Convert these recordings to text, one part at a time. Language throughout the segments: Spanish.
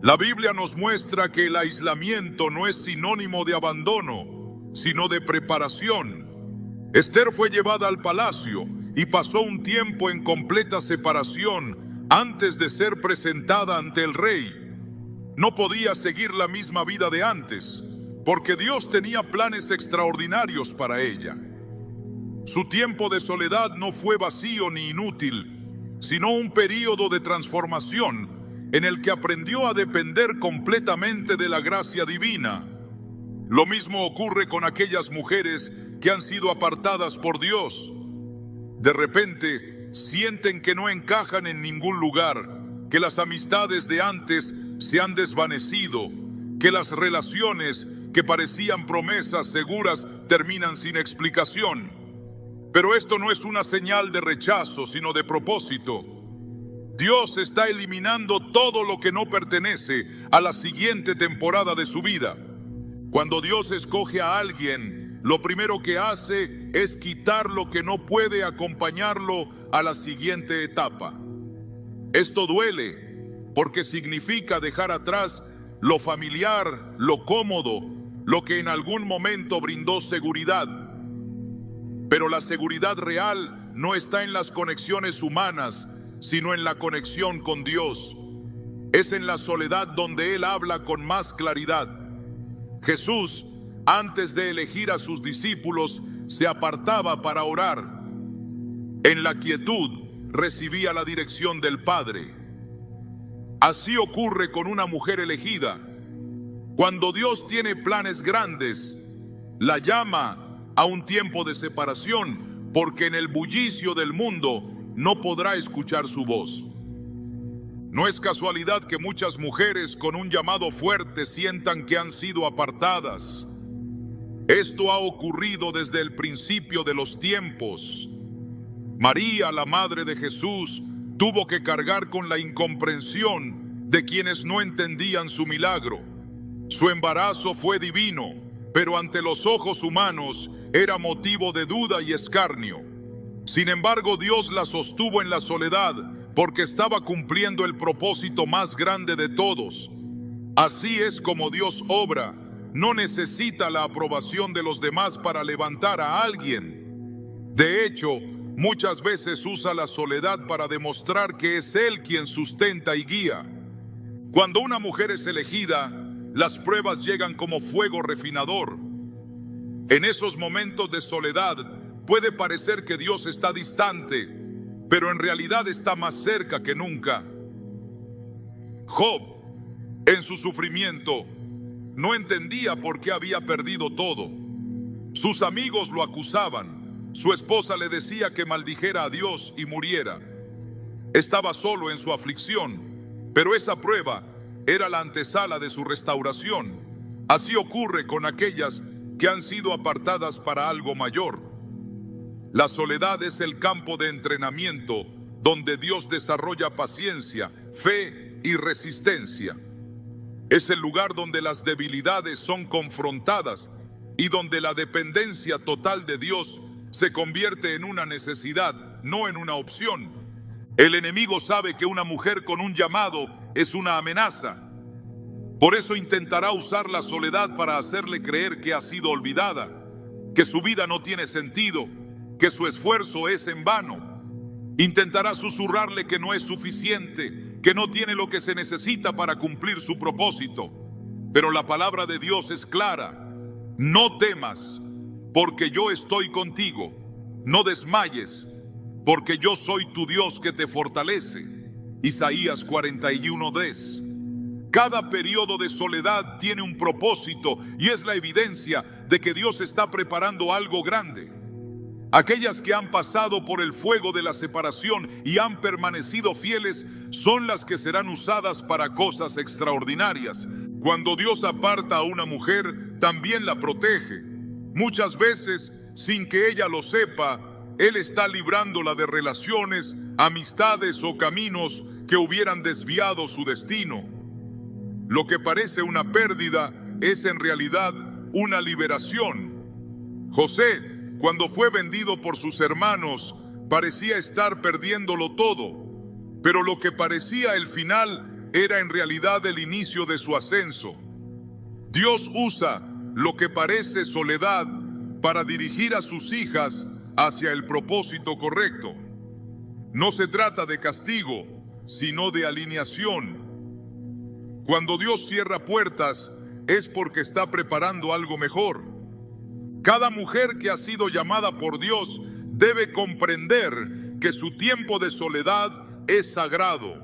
La Biblia nos muestra que el aislamiento no es sinónimo de abandono, sino de preparación. Esther fue llevada al palacio y pasó un tiempo en completa separación antes de ser presentada ante el rey. No podía seguir la misma vida de antes, porque Dios tenía planes extraordinarios para ella. Su tiempo de soledad no fue vacío ni inútil, sino un período de transformación en el que aprendió a depender completamente de la gracia divina. Lo mismo ocurre con aquellas mujeres que han sido apartadas por Dios. De repente, sienten que no encajan en ningún lugar, que las amistades de antes se han desvanecido, que las relaciones que parecían promesas seguras terminan sin explicación. Pero esto no es una señal de rechazo, sino de propósito. Dios está eliminando todo lo que no pertenece a la siguiente temporada de su vida. Cuando Dios escoge a alguien, lo primero que hace es quitar lo que no puede acompañarlo a la siguiente etapa. Esto duele, porque significa dejar atrás lo familiar, lo cómodo, lo que en algún momento brindó seguridad. Pero la seguridad real no está en las conexiones humanas, sino en la conexión con Dios. Es en la soledad donde Él habla con más claridad. Jesús, antes de elegir a sus discípulos, se apartaba para orar. En la quietud recibía la dirección del Padre. Así ocurre con una mujer elegida. Cuando Dios tiene planes grandes, la llama a un tiempo de separación, porque en el bullicio del mundo no podrá escuchar su voz. No es casualidad que muchas mujeres con un llamado fuerte sientan que han sido apartadas. Esto ha ocurrido desde el principio de los tiempos. María, la madre de Jesús, tuvo que cargar con la incomprensión de quienes no entendían su milagro. Su embarazo fue divino, pero ante los ojos humanos era motivo de duda y escarnio. Sin embargo, Dios la sostuvo en la soledad porque estaba cumpliendo el propósito más grande de todos. Así es como Dios obra. No necesita la aprobación de los demás para levantar a alguien. De hecho, muchas veces usa la soledad para demostrar que es Él quien sustenta y guía. Cuando una mujer es elegida, las pruebas llegan como fuego refinador. En esos momentos de soledad, puede parecer que Dios está distante, pero en realidad está más cerca que nunca. Job, en su sufrimiento, no entendía por qué había perdido todo. Sus amigos lo acusaban. Su esposa le decía que maldijera a Dios y muriera. Estaba solo en su aflicción, pero esa prueba era la antesala de su restauración. Así ocurre con aquellas que han sido apartadas para algo mayor. La soledad es el campo de entrenamiento donde Dios desarrolla paciencia, fe y resistencia. Es el lugar donde las debilidades son confrontadas y donde la dependencia total de Dios se convierte en una necesidad, no en una opción. El enemigo sabe que una mujer con un llamado es una amenaza. Por eso intentará usar la soledad para hacerle creer que ha sido olvidada, que su vida no tiene sentido, que su esfuerzo es en vano. Intentará susurrarle que no es suficiente, que no tiene lo que se necesita para cumplir su propósito. Pero la palabra de Dios es clara: no temas, porque yo estoy contigo. No desmayes, porque yo soy tu Dios que te fortalece. Isaías 41:10. Cada periodo de soledad tiene un propósito y es la evidencia de que Dios está preparando algo grande. Aquellas que han pasado por el fuego de la separación y han permanecido fieles son las que serán usadas para cosas extraordinarias. Cuando Dios aparta a una mujer, también la protege. Muchas veces, sin que ella lo sepa, Él está librándola de relaciones, amistades o caminos que hubieran desviado su destino. Lo que parece una pérdida es en realidad una liberación. José, cuando fue vendido por sus hermanos, parecía estar perdiéndolo todo, pero lo que parecía el final era en realidad el inicio de su ascenso. Dios usa lo que parece soledad para dirigir a sus hijas hacia el propósito correcto. No se trata de castigo, sino de alineación. Cuando Dios cierra puertas, es porque está preparando algo mejor. Cada mujer que ha sido llamada por Dios debe comprender que su tiempo de soledad es sagrado.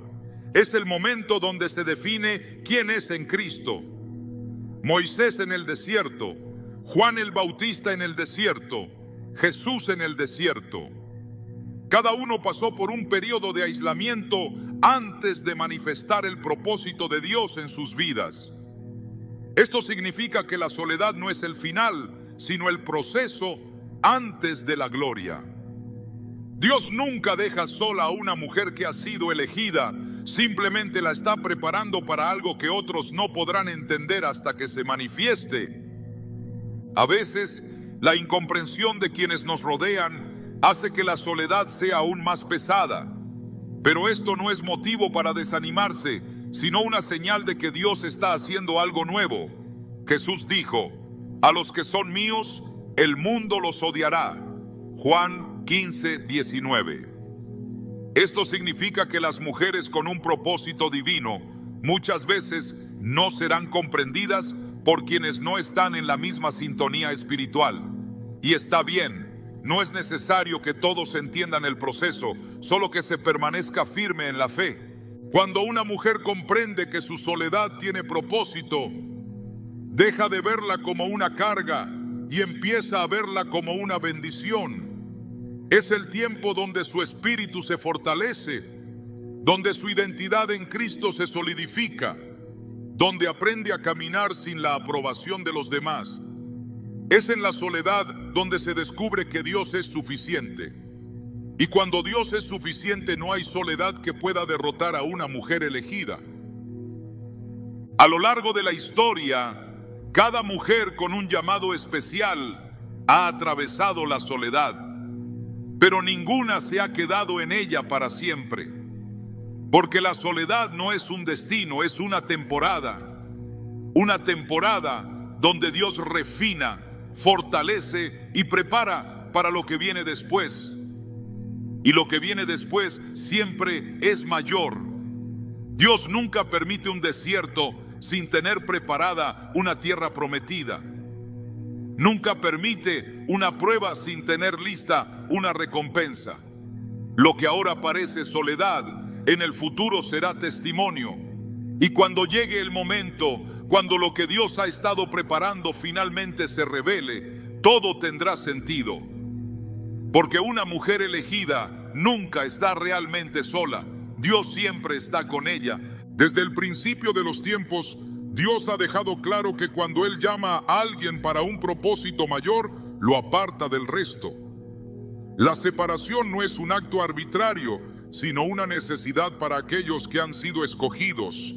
Es el momento donde se define quién es en Cristo. Moisés en el desierto, Juan el Bautista en el desierto, Jesús en el desierto. Cada uno pasó por un periodo de aislamiento antes de manifestar el propósito de Dios en sus vidas. Esto significa que la soledad no es el final, sino el proceso antes de la gloria. Dios nunca deja sola a una mujer que ha sido elegida, simplemente la está preparando para algo que otros no podrán entender hasta que se manifieste. A veces, la incomprensión de quienes nos rodean hace que la soledad sea aún más pesada. Pero esto no es motivo para desanimarse, sino una señal de que Dios está haciendo algo nuevo. Jesús dijo: a los que son míos, el mundo los odiará. Juan 15:19. Esto significa que las mujeres con un propósito divino muchas veces no serán comprendidas por quienes no están en la misma sintonía espiritual. Y está bien, no es necesario que todos entiendan el proceso, solo que se permanezca firme en la fe. Cuando una mujer comprende que su soledad tiene propósito, deja de verla como una carga y empieza a verla como una bendición. Es el tiempo donde su espíritu se fortalece, donde su identidad en Cristo se solidifica, donde aprende a caminar sin la aprobación de los demás. Es en la soledad donde se descubre que Dios es suficiente. Y cuando Dios es suficiente, no hay soledad que pueda derrotar a una mujer elegida. A lo largo de la historia, cada mujer con un llamado especial ha atravesado la soledad, pero ninguna se ha quedado en ella para siempre. Porque la soledad no es un destino, es una temporada donde Dios refina, fortalece y prepara para lo que viene después. Y lo que viene después siempre es mayor. Dios nunca permite un desierto sin tener preparada una tierra prometida. Nunca permite una prueba sin tener lista una recompensa. Lo que ahora parece soledad, en el futuro será testimonio. Y cuando llegue el momento, cuando lo que Dios ha estado preparando finalmente se revele, todo tendrá sentido. Porque una mujer elegida nunca está realmente sola. Dios siempre está con ella. Desde el principio de los tiempos, Dios ha dejado claro que cuando Él llama a alguien para un propósito mayor, lo aparta del resto. La separación no es un acto arbitrario, sino una necesidad para aquellos que han sido escogidos.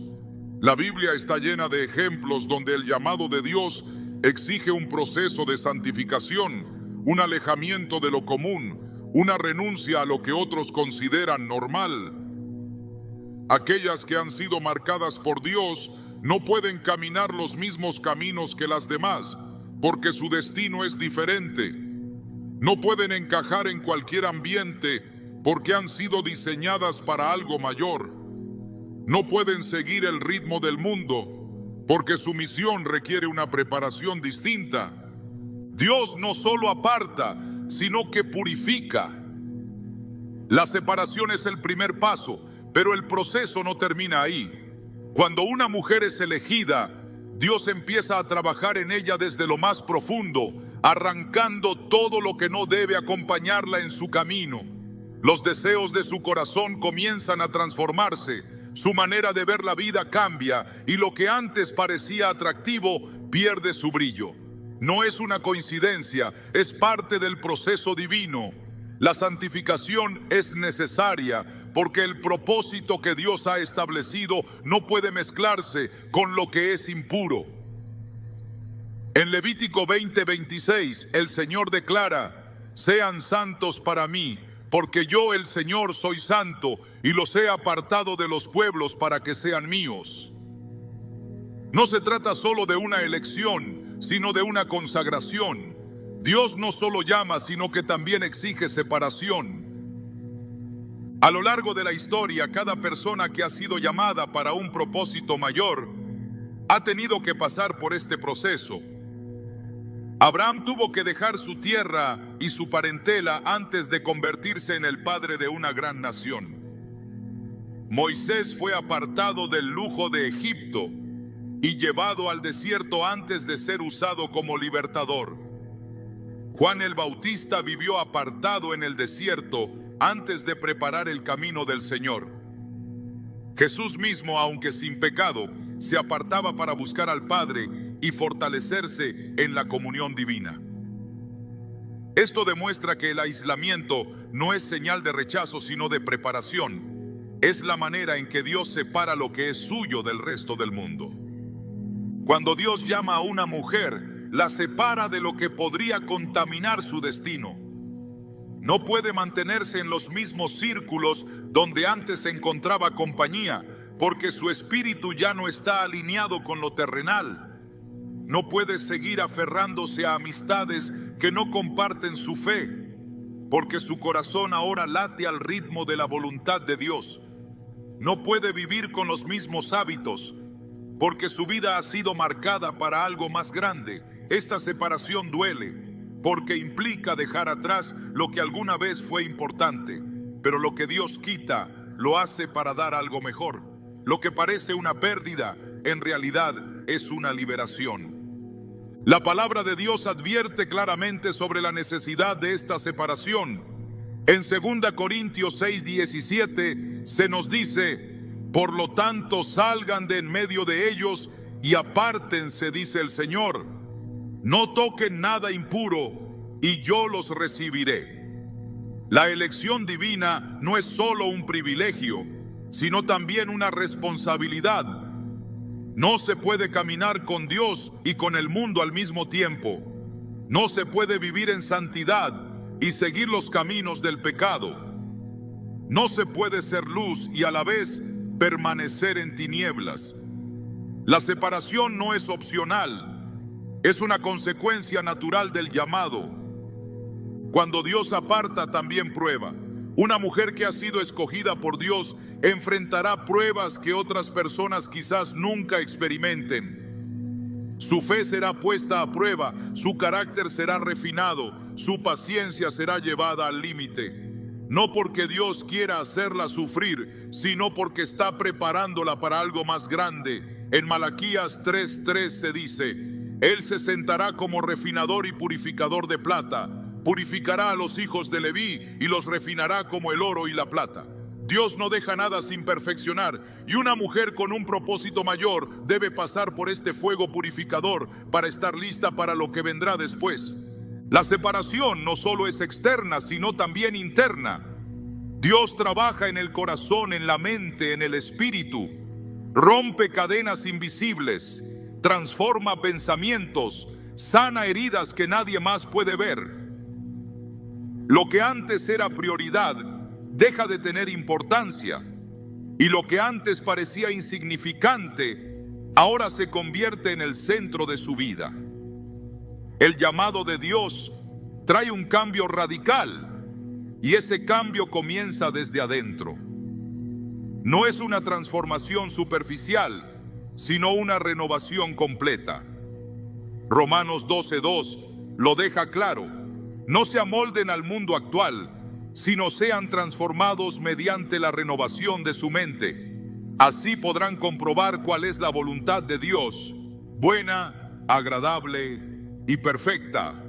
La Biblia está llena de ejemplos donde el llamado de Dios exige un proceso de santificación, un alejamiento de lo común, una renuncia a lo que otros consideran normal. Aquellas que han sido marcadas por Dios no pueden caminar los mismos caminos que las demás, porque su destino es diferente. No pueden encajar en cualquier ambiente, porque han sido diseñadas para algo mayor. No pueden seguir el ritmo del mundo, porque su misión requiere una preparación distinta. Dios no solo aparta, sino que purifica. La separación es el primer paso, pero el proceso no termina ahí. Cuando una mujer es elegida, Dios empieza a trabajar en ella desde lo más profundo, arrancando todo lo que no debe acompañarla en su camino. Los deseos de su corazón comienzan a transformarse, su manera de ver la vida cambia y lo que antes parecía atractivo pierde su brillo. No es una coincidencia, es parte del proceso divino. La santificación es necesaria porque el propósito que Dios ha establecido no puede mezclarse con lo que es impuro. En Levítico 20:26, el Señor declara: sean santos para mí, porque yo, el Señor, soy santo y los he apartado de los pueblos para que sean míos. No se trata solo de una elección, sino de una consagración. Dios no solo llama, sino que también exige separación. A lo largo de la historia, cada persona que ha sido llamada para un propósito mayor ha tenido que pasar por este proceso. Abraham tuvo que dejar su tierra y su parentela antes de convertirse en el padre de una gran nación. Moisés fue apartado del lujo de Egipto y llevado al desierto antes de ser usado como libertador. Juan el Bautista vivió apartado en el desierto antes de preparar el camino del Señor. Jesús mismo, aunque sin pecado, se apartaba para buscar al Padre y fortalecerse en la comunión divina. Esto demuestra que el aislamiento no es señal de rechazo, sino de preparación. Es la manera en que Dios separa lo que es suyo del resto del mundo. Cuando Dios llama a una mujer, la separa de lo que podría contaminar su destino. No puede mantenerse en los mismos círculos donde antes se encontraba compañía, porque su espíritu ya no está alineado con lo terrenal. No puede seguir aferrándose a amistades que no comparten su fe, porque su corazón ahora late al ritmo de la voluntad de Dios. No puede vivir con los mismos hábitos, porque su vida ha sido marcada para algo más grande. Esta separación duele, porque implica dejar atrás lo que alguna vez fue importante, pero lo que Dios quita lo hace para dar algo mejor. Lo que parece una pérdida, en realidad es una liberación. La palabra de Dios advierte claramente sobre la necesidad de esta separación. En 2 Corintios 6:17 se nos dice: por lo tanto, salgan de en medio de ellos y apártense, dice el Señor. No toquen nada impuro y yo los recibiré. La elección divina no es solo un privilegio, sino también una responsabilidad. No se puede caminar con Dios y con el mundo al mismo tiempo. No se puede vivir en santidad y seguir los caminos del pecado. No se puede ser luz y a la vez permanecer en tinieblas. La separación no es opcional, es una consecuencia natural del llamado. Cuando Dios aparta, también prueba. Una mujer que ha sido escogida por Dios enfrentará pruebas que otras personas quizás nunca experimenten. Su fe será puesta a prueba, su carácter será refinado, su paciencia será llevada al límite. No porque Dios quiera hacerla sufrir, sino porque está preparándola para algo más grande. En Malaquías 3:3 se dice: Él se sentará como refinador y purificador de plata, purificará a los hijos de Leví y los refinará como el oro y la plata. Dios no deja nada sin perfeccionar, y una mujer con un propósito mayor debe pasar por este fuego purificador para estar lista para lo que vendrá después. La separación no solo es externa, sino también interna. Dios trabaja en el corazón, en la mente, en el espíritu. Rompe cadenas invisibles, transforma pensamientos, sana heridas que nadie más puede ver. Lo que antes era prioridad deja de tener importancia, y lo que antes parecía insignificante ahora se convierte en el centro de su vida. El llamado de Dios trae un cambio radical, y ese cambio comienza desde adentro. No es una transformación superficial, sino una renovación completa. Romanos 12:2 lo deja claro: no se amolden al mundo actual, sino sean transformados mediante la renovación de su mente. Así podrán comprobar cuál es la voluntad de Dios, buena, agradable y perfecta.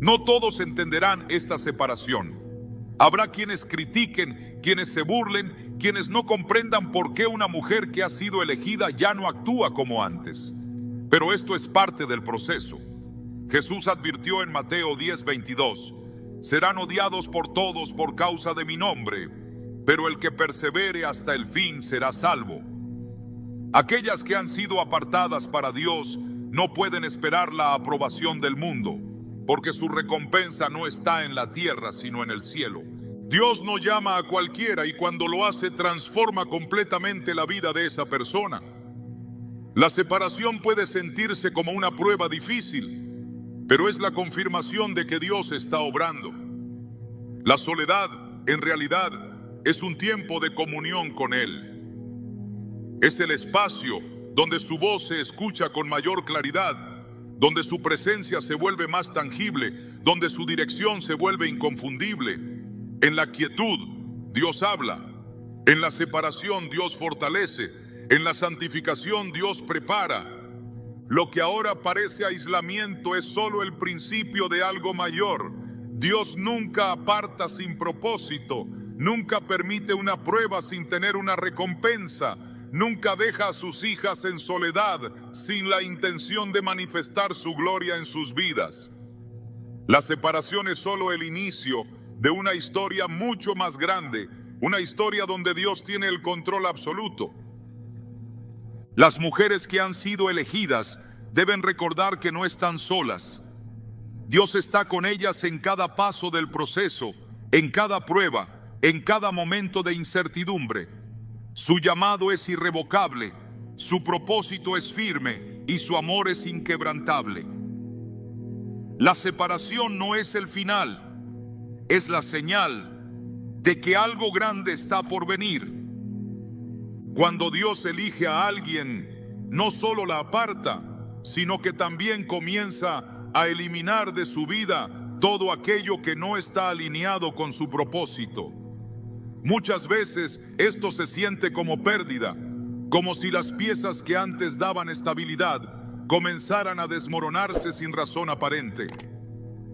No todos entenderán esta separación. Habrá quienes critiquen, quienes se burlen, quienes no comprendan por qué una mujer que ha sido elegida ya no actúa como antes. Pero esto es parte del proceso. Jesús advirtió en Mateo 10:22: serán odiados por todos por causa de mi nombre, pero el que persevere hasta el fin será salvo. Aquellas que han sido apartadas para Dios no pueden esperar la aprobación del mundo, porque su recompensa no está en la tierra, sino en el cielo. Dios no llama a cualquiera y cuando lo hace transforma completamente la vida de esa persona. La separación puede sentirse como una prueba difícil, pero es la confirmación de que Dios está obrando. La soledad, en realidad, es un tiempo de comunión con Él. Es el espacio donde su voz se escucha con mayor claridad, donde su presencia se vuelve más tangible, donde su dirección se vuelve inconfundible. En la quietud, Dios habla. En la separación, Dios fortalece. En la santificación, Dios prepara. Lo que ahora parece aislamiento es solo el principio de algo mayor. Dios nunca aparta sin propósito, nunca permite una prueba sin tener una recompensa, nunca deja a sus hijas en soledad sin la intención de manifestar su gloria en sus vidas. La separación es solo el inicio de una historia mucho más grande, una historia donde Dios tiene el control absoluto. Las mujeres que han sido elegidas deben recordar que no están solas. Dios está con ellas en cada paso del proceso, en cada prueba, en cada momento de incertidumbre. Su llamado es irrevocable, su propósito es firme y su amor es inquebrantable. La separación no es el final, es la señal de que algo grande está por venir. Cuando Dios elige a alguien, no solo la aparta, sino que también comienza a eliminar de su vida todo aquello que no está alineado con su propósito. Muchas veces esto se siente como pérdida, como si las piezas que antes daban estabilidad comenzaran a desmoronarse sin razón aparente.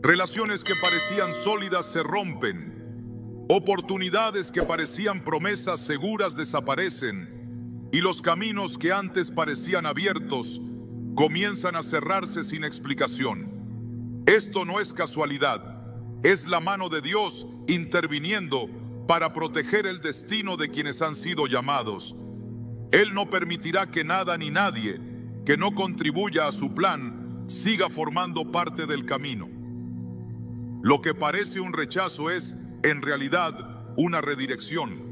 Relaciones que parecían sólidas se rompen, oportunidades que parecían promesas seguras desaparecen, y los caminos que antes parecían abiertos comienzan a cerrarse sin explicación. Esto no es casualidad, es la mano de Dios interviniendo para proteger el destino de quienes han sido llamados. Él no permitirá que nada ni nadie que no contribuya a su plan siga formando parte del camino. Lo que parece un rechazo es, en realidad, una redirección.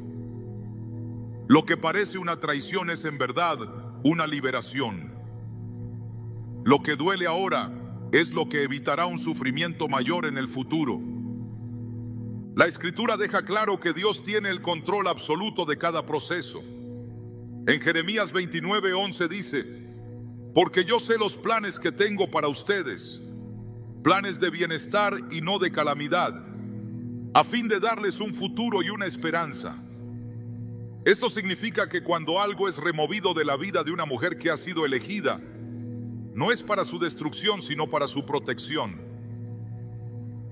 Lo que parece una traición es, en verdad, una liberación. Lo que duele ahora es lo que evitará un sufrimiento mayor en el futuro. La Escritura deja claro que Dios tiene el control absoluto de cada proceso. En Jeremías 29:11 dice: porque yo sé los planes que tengo para ustedes, planes de bienestar y no de calamidad, a fin de darles un futuro y una esperanza. Esto significa que cuando algo es removido de la vida de una mujer que ha sido elegida, no es para su destrucción, sino para su protección.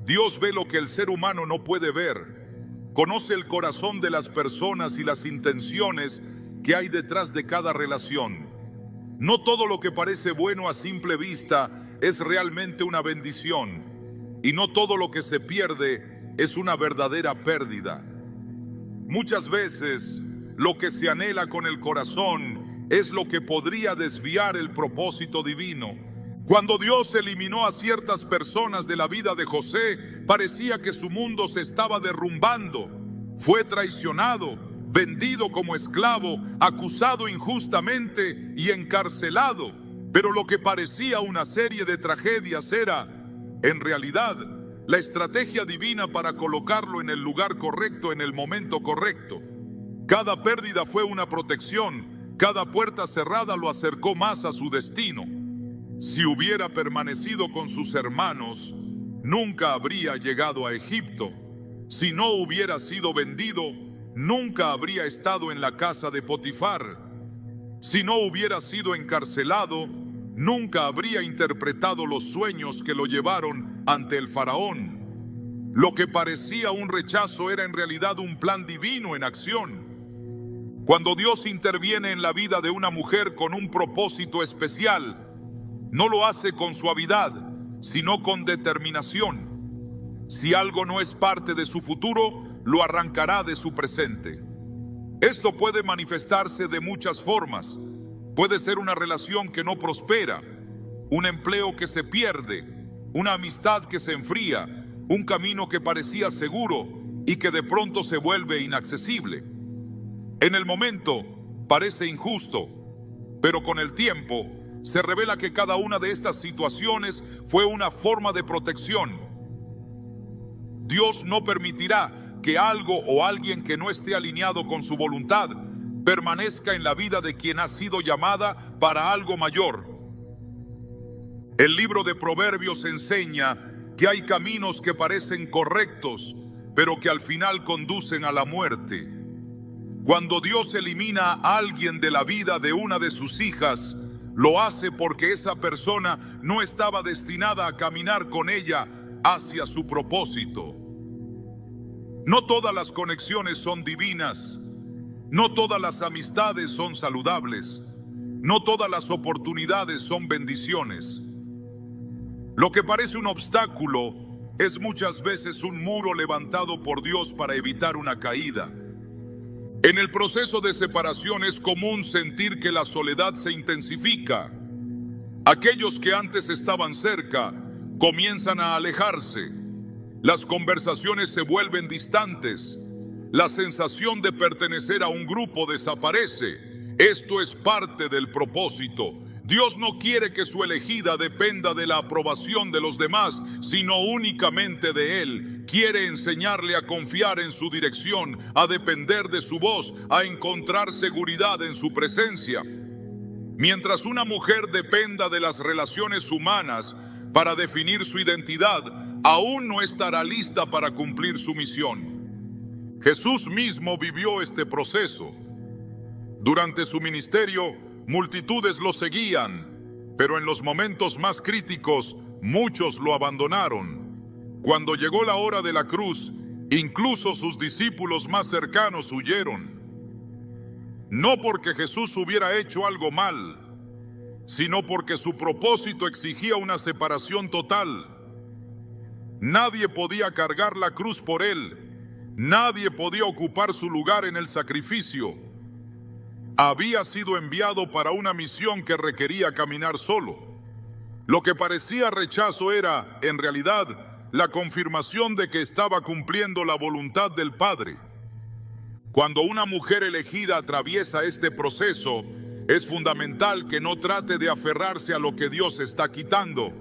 Dios ve lo que el ser humano no puede ver, conoce el corazón de las personas y las intenciones que hay detrás de cada relación. No todo lo que parece bueno a simple vista es realmente una bendición, y no todo lo que se pierde es una verdadera pérdida. Muchas veces, lo que se anhela con el corazón es lo que podría desviar el propósito divino. Cuando Dios eliminó a ciertas personas de la vida de José, parecía que su mundo se estaba derrumbando. Fue traicionado, vendido como esclavo, acusado injustamente y encarcelado. Pero lo que parecía una serie de tragedias era, en realidad, la estrategia divina para colocarlo en el lugar correcto en el momento correcto. Cada pérdida fue una protección, cada puerta cerrada lo acercó más a su destino. Si hubiera permanecido con sus hermanos, nunca habría llegado a Egipto. Si no hubiera sido vendido, nunca habría estado en la casa de Potifar. Si no hubiera sido encarcelado, nunca habría interpretado los sueños que lo llevaron ante el faraón. Lo que parecía un rechazo era en realidad un plan divino en acción. Cuando Dios interviene en la vida de una mujer con un propósito especial, no lo hace con suavidad, sino con determinación. Si algo no es parte de su futuro, lo arrancará de su presente. Esto puede manifestarse de muchas formas. Puede ser una relación que no prospera, un empleo que se pierde, una amistad que se enfría, un camino que parecía seguro, y que de pronto se vuelve inaccesible. En el momento parece injusto, pero con el tiempo se revela que cada una de estas situaciones fue una forma de protección. Dios no permitirá que algo o alguien que no esté alineado con su voluntad permanezca en la vida de quien ha sido llamada para algo mayor. El libro de Proverbios enseña que hay caminos que parecen correctos, pero que al final conducen a la muerte. Cuando Dios elimina a alguien de la vida de una de sus hijas, lo hace porque esa persona no estaba destinada a caminar con ella hacia su propósito. No todas las conexiones son divinas, no todas las amistades son saludables, no todas las oportunidades son bendiciones. Lo que parece un obstáculo es muchas veces un muro levantado por Dios para evitar una caída. En el proceso de separación es común sentir que la soledad se intensifica. Aquellos que antes estaban cerca comienzan a alejarse. Las conversaciones se vuelven distantes. La sensación de pertenecer a un grupo desaparece. Esto es parte del propósito. Dios no quiere que su elegida dependa de la aprobación de los demás, sino únicamente de Él. Quiere enseñarle a confiar en su dirección, a depender de su voz, a encontrar seguridad en su presencia. Mientras una mujer dependa de las relaciones humanas para definir su identidad, aún no estará lista para cumplir su misión. Jesús mismo vivió este proceso. Durante su ministerio, multitudes lo seguían, pero en los momentos más críticos, muchos lo abandonaron. Cuando llegó la hora de la cruz, incluso sus discípulos más cercanos huyeron. No porque Jesús hubiera hecho algo mal, sino porque su propósito exigía una separación total. Nadie podía cargar la cruz por él. Nadie podía ocupar su lugar en el sacrificio. Había sido enviado para una misión que requería caminar solo. Lo que parecía rechazo era, en realidad, la confirmación de que estaba cumpliendo la voluntad del Padre. Cuando una mujer elegida atraviesa este proceso, es fundamental que no trate de aferrarse a lo que Dios está quitando.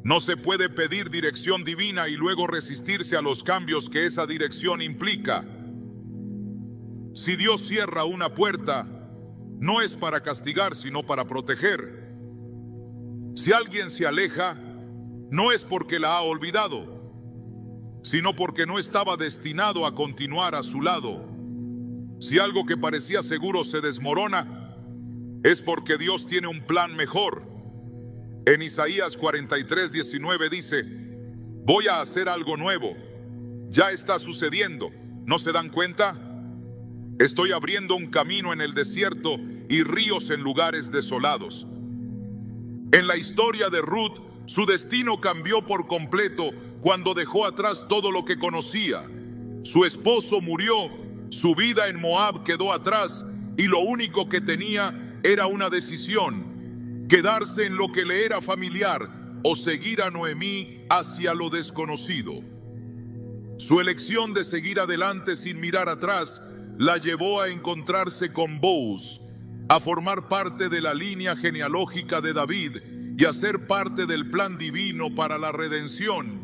No se puede pedir dirección divina y luego resistirse a los cambios que esa dirección implica. Si Dios cierra una puerta, no es para castigar, sino para proteger. Si alguien se aleja, no es porque la ha olvidado, sino porque no estaba destinado a continuar a su lado. Si algo que parecía seguro se desmorona, es porque Dios tiene un plan mejor. En Isaías 43:19 dice: voy a hacer algo nuevo. Ya está sucediendo. ¿No se dan cuenta? Estoy abriendo un camino en el desierto y ríos en lugares desolados. En la historia de Ruth, su destino cambió por completo cuando dejó atrás todo lo que conocía. Su esposo murió, su vida en Moab quedó atrás y lo único que tenía era una decisión: quedarse en lo que le era familiar o seguir a Noemí hacia lo desconocido. Su elección de seguir adelante sin mirar atrás la llevó a encontrarse con Boaz, a formar parte de la línea genealógica de David y a ser parte del plan divino para la redención.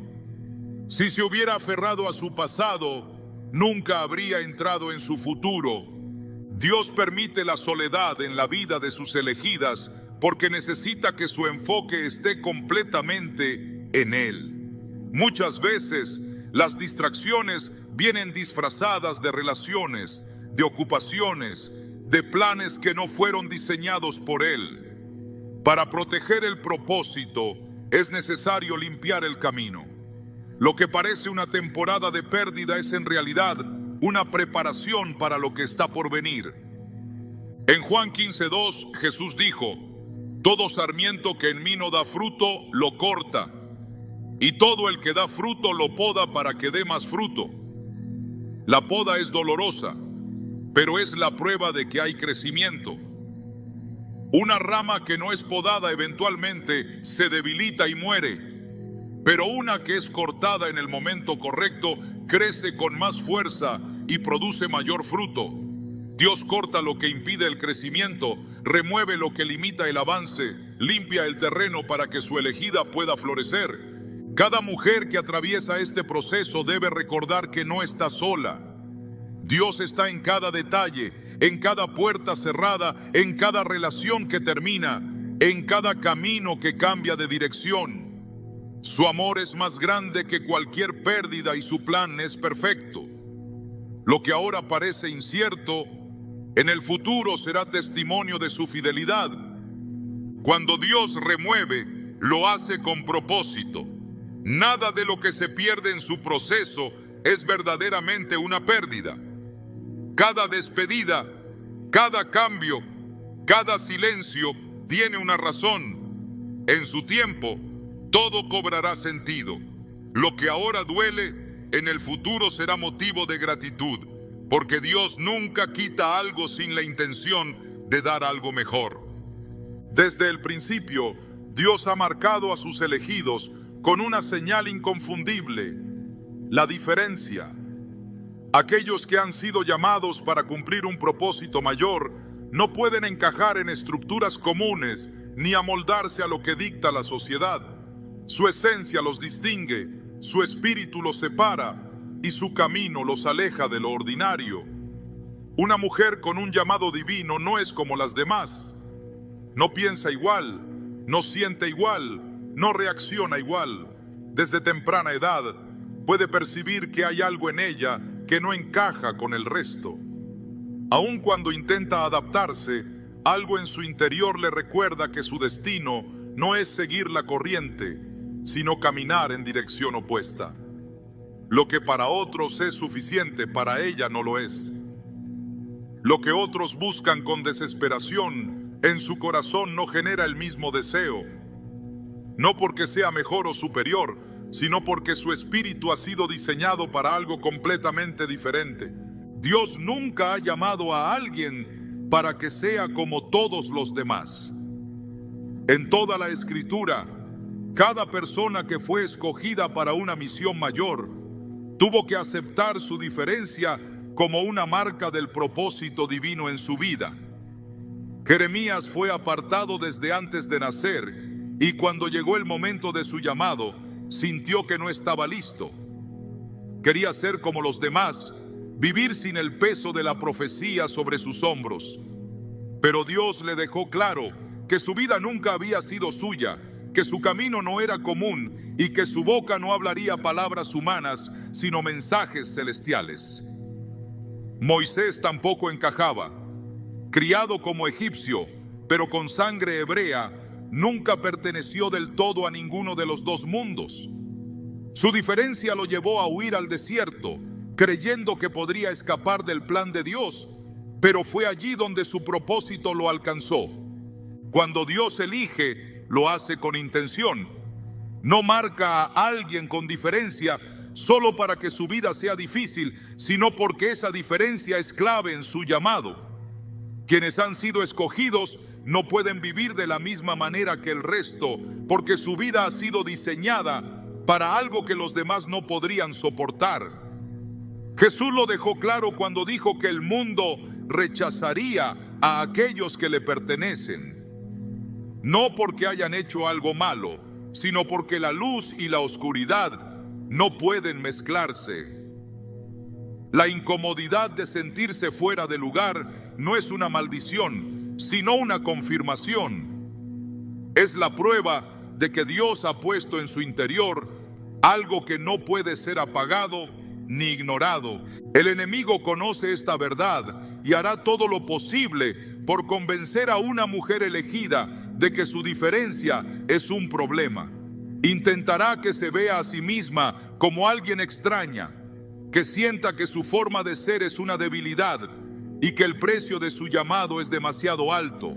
Si se hubiera aferrado a su pasado, nunca habría entrado en su futuro. Dios permite la soledad en la vida de sus elegidas porque necesita que su enfoque esté completamente en Él. Muchas veces las distracciones vienen disfrazadas de relaciones, de ocupaciones, de planes que no fueron diseñados por Él. Para proteger el propósito es necesario limpiar el camino. Lo que parece una temporada de pérdida es en realidad una preparación para lo que está por venir. En Juan 15:2 Jesús dijo: todo sarmiento que en mí no da fruto, lo corta, y todo el que da fruto lo poda para que dé más fruto. La poda es dolorosa, pero es la prueba de que hay crecimiento. Una rama que no es podada eventualmente se debilita y muere, pero una que es cortada en el momento correcto crece con más fuerza y produce mayor fruto. Dios corta lo que impide el crecimiento, remueve lo que limita el avance, limpia el terreno para que su elegida pueda florecer. Cada mujer que atraviesa este proceso debe recordar que no está sola. Dios está en cada detalle, en cada puerta cerrada, en cada relación que termina, en cada camino que cambia de dirección. Su amor es más grande que cualquier pérdida y su plan es perfecto. Lo que ahora parece incierto, en el futuro será testimonio de su fidelidad. Cuando Dios remueve, lo hace con propósito. Nada de lo que se pierde en su proceso es verdaderamente una pérdida. Cada despedida, cada cambio, cada silencio tiene una razón. En su tiempo, todo cobrará sentido. Lo que ahora duele, en el futuro será motivo de gratitud, porque Dios nunca quita algo sin la intención de dar algo mejor. Desde el principio, Dios ha marcado a sus elegidos con una señal inconfundible: la diferencia. Aquellos que han sido llamados para cumplir un propósito mayor no pueden encajar en estructuras comunes ni amoldarse a lo que dicta la sociedad. Su esencia los distingue, su espíritu los separa y su camino los aleja de lo ordinario. Una mujer con un llamado divino no es como las demás. No piensa igual, no siente igual, no reacciona igual. Desde temprana edad puede percibir que hay algo en ella que no encaja con el resto. Aun cuando intenta adaptarse, algo en su interior le recuerda que su destino no es seguir la corriente, sino caminar en dirección opuesta. Lo que para otros es suficiente, para ella no lo es. Lo que otros buscan con desesperación, en su corazón no genera el mismo deseo. No porque sea mejor o superior, sino porque su espíritu ha sido diseñado para algo completamente diferente. Dios nunca ha llamado a alguien para que sea como todos los demás. En toda la Escritura, cada persona que fue escogida para una misión mayor tuvo que aceptar su diferencia como una marca del propósito divino en su vida. Jeremías fue apartado desde antes de nacer y cuando llegó el momento de su llamado, sintió que no estaba listo. Quería ser como los demás, vivir sin el peso de la profecía sobre sus hombros. Pero Dios le dejó claro que su vida nunca había sido suya, que su camino no era común y que su boca no hablaría palabras humanas, sino mensajes celestiales. Moisés tampoco encajaba. Criado como egipcio, pero con sangre hebrea, nunca perteneció del todo a ninguno de los dos mundos. Su diferencia lo llevó a huir al desierto, creyendo que podría escapar del plan de Dios, pero fue allí donde su propósito lo alcanzó. Cuando Dios elige, lo hace con intención. No marca a alguien con diferencia solo para que su vida sea difícil, sino porque esa diferencia es clave en su llamado. Quienes han sido escogidos no pueden vivir de la misma manera que el resto, porque su vida ha sido diseñada para algo que los demás no podrían soportar. Jesús lo dejó claro cuando dijo que el mundo rechazaría a aquellos que le pertenecen. No porque hayan hecho algo malo, sino porque la luz y la oscuridad no pueden mezclarse. La incomodidad de sentirse fuera de lugar no es una maldición, sino una confirmación. Es la prueba de que Dios ha puesto en su interior algo que no puede ser apagado ni ignorado. El enemigo conoce esta verdad y hará todo lo posible por convencer a una mujer elegida de que su diferencia es un problema. Intentará que se vea a sí misma como alguien extraña, que sienta que su forma de ser es una debilidad y que el precio de su llamado es demasiado alto.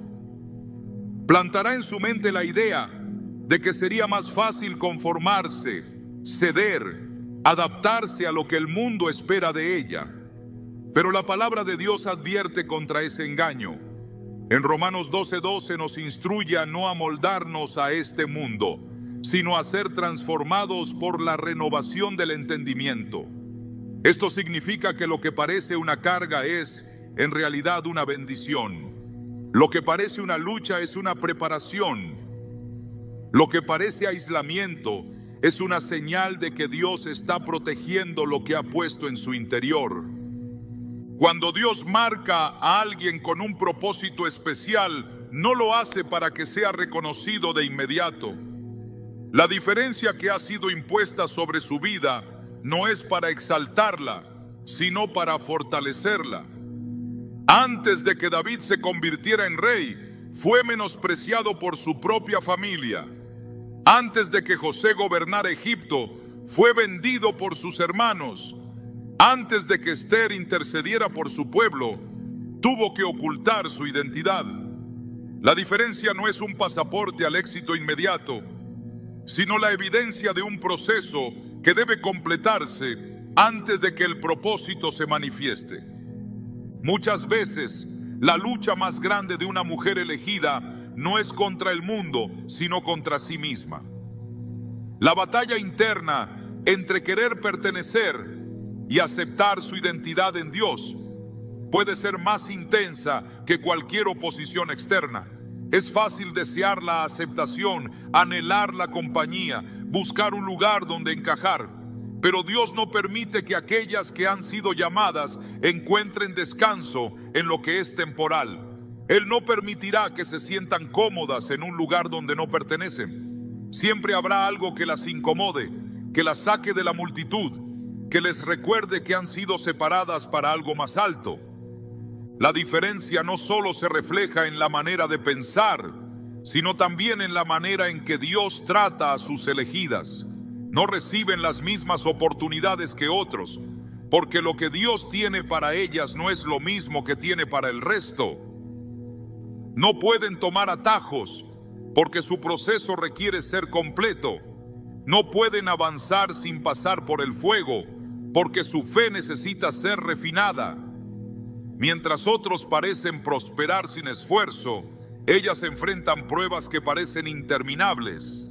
Plantará en su mente la idea de que sería más fácil conformarse, ceder, adaptarse a lo que el mundo espera de ella. Pero la palabra de Dios advierte contra ese engaño. En Romanos 12:12 nos instruye a no amoldarnos a este mundo, sino a ser transformados por la renovación del entendimiento. Esto significa que lo que parece una carga es, en realidad, una bendición. Lo que parece una lucha es una preparación. Lo que parece aislamiento es una señal de que Dios está protegiendo lo que ha puesto en su interior. Cuando Dios marca a alguien con un propósito especial, no lo hace para que sea reconocido de inmediato. La diferencia que ha sido impuesta sobre su vida no es para exaltarla, sino para fortalecerla. Antes de que David se convirtiera en rey, fue menospreciado por su propia familia. Antes de que José gobernara Egipto, fue vendido por sus hermanos. Antes de que Esther intercediera por su pueblo, tuvo que ocultar su identidad. La diferencia no es un pasaporte al éxito inmediato, sino la evidencia de un proceso que debe completarse antes de que el propósito se manifieste. Muchas veces, la lucha más grande de una mujer elegida no es contra el mundo, sino contra sí misma. La batalla interna entre querer pertenecer y aceptar su identidad en Dios puede ser más intensa que cualquier oposición externa. Es fácil desear la aceptación, anhelar la compañía, buscar un lugar donde encajar, pero Dios no permite que aquellas que han sido llamadas encuentren descanso en lo que es temporal. Él no permitirá que se sientan cómodas en un lugar donde no pertenecen. Siempre habrá algo que las incomode, que las saque de la multitud, que les recuerde que han sido separadas para algo más alto. La diferencia no solo se refleja en la manera de pensar, sino también en la manera en que Dios trata a sus elegidas. No reciben las mismas oportunidades que otros, porque lo que Dios tiene para ellas no es lo mismo que tiene para el resto. No pueden tomar atajos, porque su proceso requiere ser completo. No pueden avanzar sin pasar por el fuego, porque su fe necesita ser refinada. Mientras otros parecen prosperar sin esfuerzo, ellas enfrentan pruebas que parecen interminables.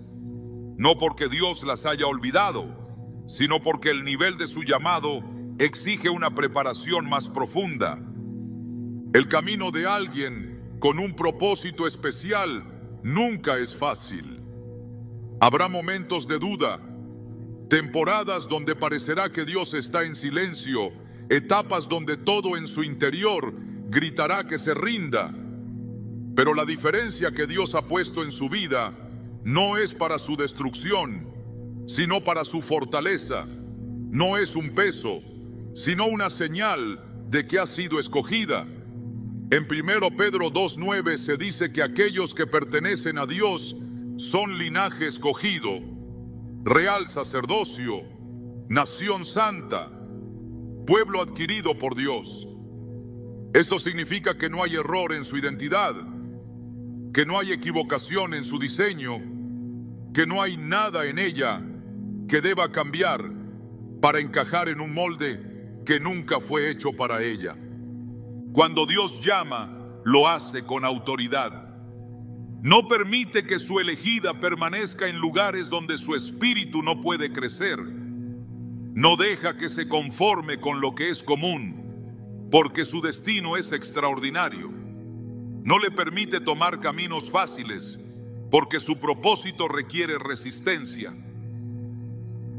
No porque Dios las haya olvidado, sino porque el nivel de su llamado exige una preparación más profunda. El camino de alguien con un propósito especial nunca es fácil. Habrá momentos de duda, temporadas donde parecerá que Dios está en silencio, etapas donde todo en su interior gritará que se rinda. Pero la diferencia que Dios ha puesto en su vida no es para su destrucción, sino para su fortaleza. No es un peso, sino una señal de que ha sido escogida. En 1 Pedro 2:9 se dice que aquellos que pertenecen a Dios son linaje escogido, real sacerdocio, nación santa, pueblo adquirido por Dios. Esto significa que no hay error en su identidad, que no hay equivocación en su diseño, que no hay nada en ella que deba cambiar para encajar en un molde que nunca fue hecho para ella. Cuando Dios llama, lo hace con autoridad. No permite que su elegida permanezca en lugares donde su espíritu no puede crecer. No deja que se conforme con lo que es común, porque su destino es extraordinario. No le permite tomar caminos fáciles, porque su propósito requiere resistencia.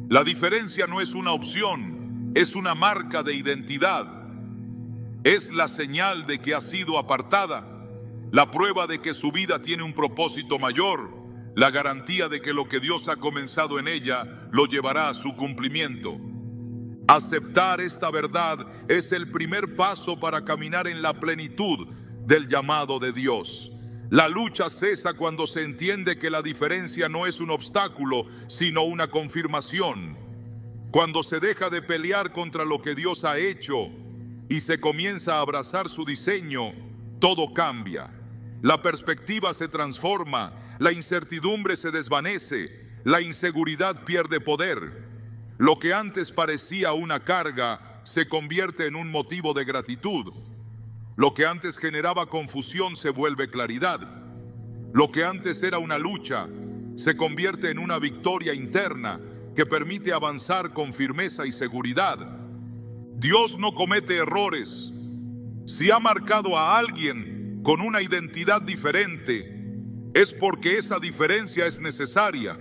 La diferencia no es una opción, es una marca de identidad. Es la señal de que ha sido apartada, la prueba de que su vida tiene un propósito mayor, la garantía de que lo que Dios ha comenzado en ella lo llevará a su cumplimiento. Aceptar esta verdad es el primer paso para caminar en la plenitud del llamado de Dios. La lucha cesa cuando se entiende que la diferencia no es un obstáculo, sino una confirmación. Cuando se deja de pelear contra lo que Dios ha hecho y se comienza a abrazar su diseño, todo cambia. La perspectiva se transforma, la incertidumbre se desvanece, la inseguridad pierde poder. Lo que antes parecía una carga se convierte en un motivo de gratitud. Lo que antes generaba confusión se vuelve claridad. Lo que antes era una lucha se convierte en una victoria interna que permite avanzar con firmeza y seguridad. Dios no comete errores. Si ha marcado a alguien con una identidad diferente, es porque esa diferencia es necesaria.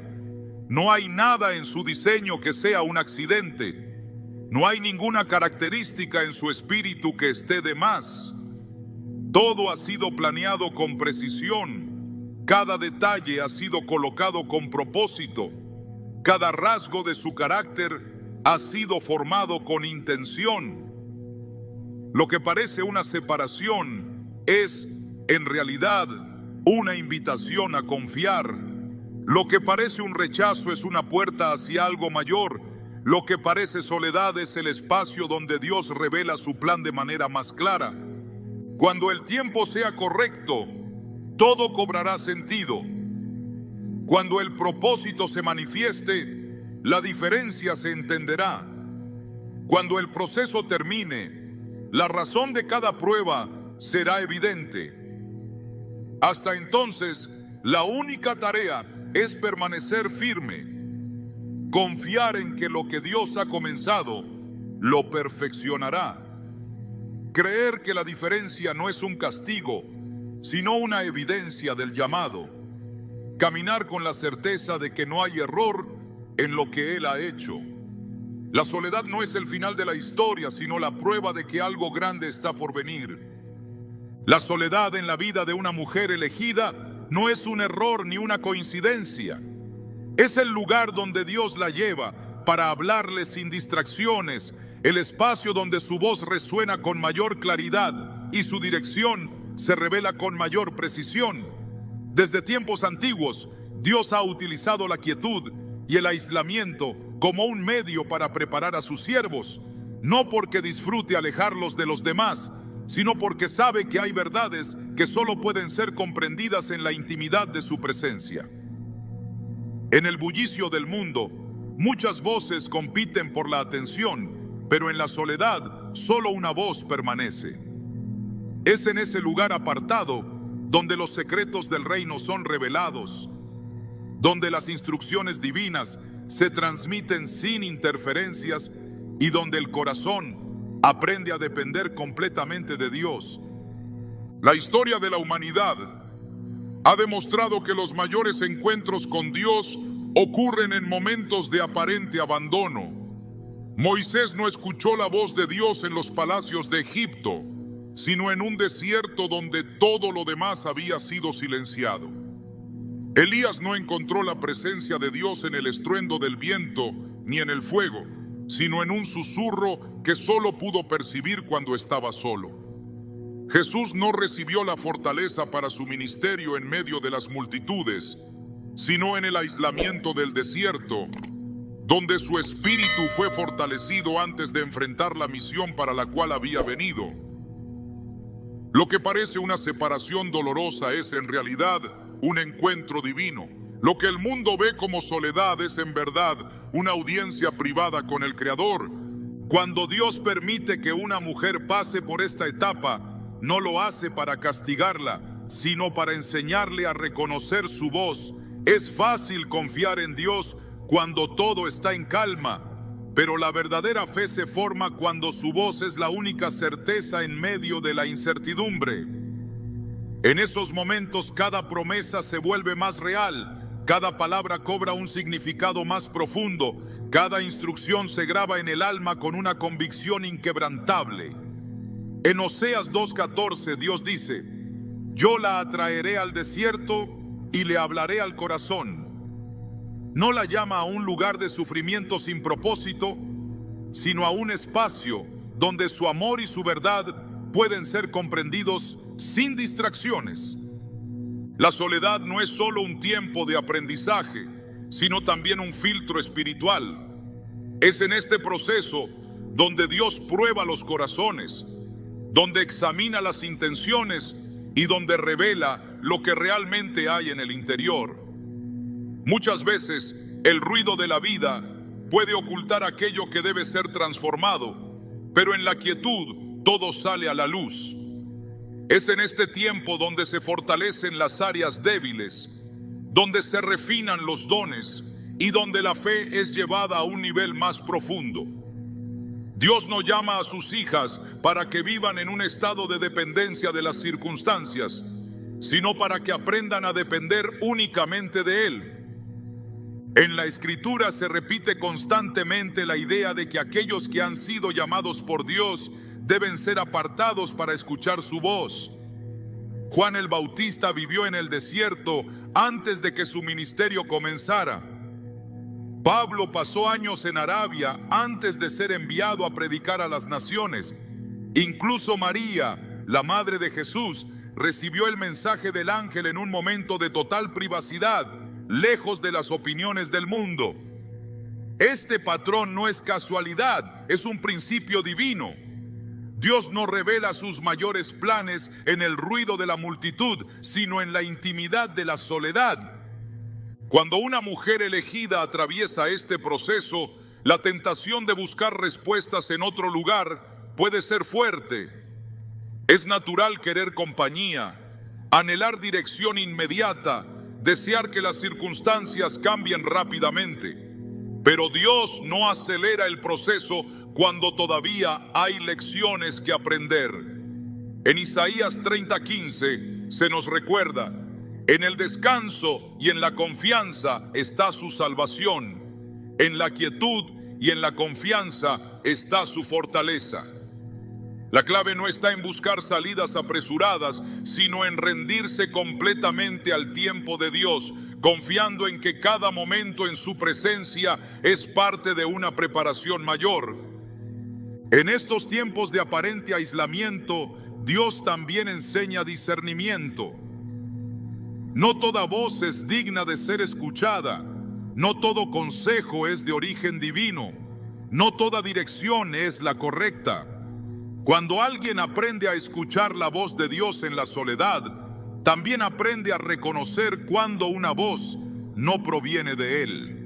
No hay nada en su diseño que sea un accidente. No hay ninguna característica en su espíritu que esté de más. Todo ha sido planeado con precisión. Cada detalle ha sido colocado con propósito. Cada rasgo de su carácter ha sido formado con intención. Lo que parece una separación es, en realidad, una invitación a confiar. Lo que parece un rechazo es una puerta hacia algo mayor. Lo que parece soledad es el espacio donde Dios revela su plan de manera más clara. Cuando el tiempo sea correcto, todo cobrará sentido. Cuando el propósito se manifieste, la diferencia se entenderá. Cuando el proceso termine, la razón de cada prueba será evidente. Hasta entonces, la única tarea es permanecer firme, confiar en que lo que Dios ha comenzado, lo perfeccionará. Creer que la diferencia no es un castigo, sino una evidencia del llamado. Caminar con la certeza de que no hay error en lo que Él ha hecho. La soledad no es el final de la historia, sino la prueba de que algo grande está por venir. La soledad en la vida de una mujer elegida no es un error ni una coincidencia. Es el lugar donde Dios la lleva para hablarle sin distracciones, el espacio donde su voz resuena con mayor claridad y su dirección se revela con mayor precisión. Desde tiempos antiguos, Dios ha utilizado la quietud y el aislamiento como un medio para preparar a sus siervos, no porque disfrute alejarlos de los demás, sino porque sabe que hay verdades que solo pueden ser comprendidas en la intimidad de su presencia. En el bullicio del mundo, muchas voces compiten por la atención, pero en la soledad solo una voz permanece. Es en ese lugar apartado donde los secretos del reino son revelados, donde las instrucciones divinas se transmiten sin interferencias y donde el corazón aprende a depender completamente de Dios. La historia de la humanidad ha demostrado que los mayores encuentros con Dios ocurren en momentos de aparente abandono. Moisés no escuchó la voz de Dios en los palacios de Egipto, sino en un desierto donde todo lo demás había sido silenciado. Elías no encontró la presencia de Dios en el estruendo del viento ni en el fuego, sino en un susurro que solo pudo percibir cuando estaba solo. Jesús no recibió la fortaleza para su ministerio en medio de las multitudes, sino en el aislamiento del desierto, donde su espíritu fue fortalecido antes de enfrentar la misión para la cual había venido. Lo que parece una separación dolorosa es en realidad un encuentro divino. Lo que el mundo ve como soledad es en verdad una audiencia privada con el Creador. Cuando Dios permite que una mujer pase por esta etapa, no lo hace para castigarla, sino para enseñarle a reconocer su voz. Es fácil confiar en Dios cuando todo está en calma, pero la verdadera fe se forma cuando su voz es la única certeza en medio de la incertidumbre. En esos momentos cada promesa se vuelve más real, cada palabra cobra un significado más profundo, cada instrucción se graba en el alma con una convicción inquebrantable. En Oseas 2:14 Dios dice: yo la atraeré al desierto y le hablaré al corazón. No la llama a un lugar de sufrimiento sin propósito, sino a un espacio donde su amor y su verdad pueden ser comprendidos sin distracciones. La soledad no es solo un tiempo de aprendizaje, sino también un filtro espiritual. Es en este proceso donde Dios prueba los corazones, donde examina las intenciones y donde revela lo que realmente hay en el interior. Muchas veces el ruido de la vida puede ocultar aquello que debe ser transformado, pero en la quietud todo sale a la luz. Es en este tiempo donde se fortalecen las áreas débiles, donde se refinan los dones y donde la fe es llevada a un nivel más profundo. Dios no llama a sus hijas para que vivan en un estado de dependencia de las circunstancias, sino para que aprendan a depender únicamente de Él. En la Escritura se repite constantemente la idea de que aquellos que han sido llamados por Dios deben ser apartados para escuchar su voz. Juan el Bautista vivió en el desierto antes de que su ministerio comenzara. Pablo pasó años en Arabia antes de ser enviado a predicar a las naciones. Incluso María, la madre de Jesús, recibió el mensaje del ángel en un momento de total privacidad, lejos de las opiniones del mundo. Este patrón no es casualidad, es un principio divino. Dios no revela sus mayores planes en el ruido de la multitud, sino en la intimidad de la soledad. Cuando una mujer elegida atraviesa este proceso, la tentación de buscar respuestas en otro lugar puede ser fuerte. Es natural querer compañía, anhelar dirección inmediata, desear que las circunstancias cambien rápidamente. Pero Dios no acelera el proceso cuando todavía hay lecciones que aprender. En Isaías 30:15 se nos recuerda: en el descanso y en la confianza está su salvación. En la quietud y en la confianza está su fortaleza. La clave no está en buscar salidas apresuradas, sino en rendirse completamente al tiempo de Dios, confiando en que cada momento en su presencia es parte de una preparación mayor. En estos tiempos de aparente aislamiento, Dios también enseña discernimiento. No toda voz es digna de ser escuchada, no todo consejo es de origen divino, no toda dirección es la correcta. Cuando alguien aprende a escuchar la voz de Dios en la soledad, también aprende a reconocer cuando una voz no proviene de Él.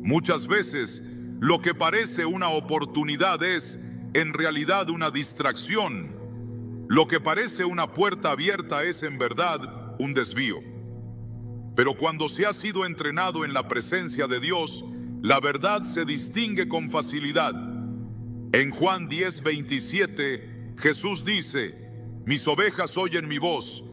Muchas veces, lo que parece una oportunidad es, en realidad, una distracción. Lo que parece una puerta abierta es, en verdad, un desvío. Pero cuando se ha sido entrenado en la presencia de Dios, la verdad se distingue con facilidad. En Juan 10:27, Jesús dice: mis ovejas oyen mi voz,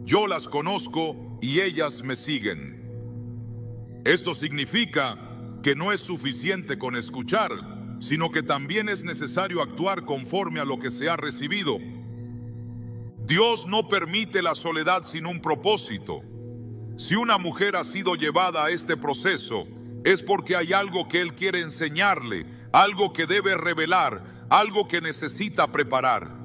yo las conozco y ellas me siguen. Esto significa que no es suficiente con escuchar, sino que también es necesario actuar conforme a lo que se ha recibido. Dios no permite la soledad sin un propósito. Si una mujer ha sido llevada a este proceso, es porque hay algo que Él quiere enseñarle, algo que debe revelar, algo que necesita preparar.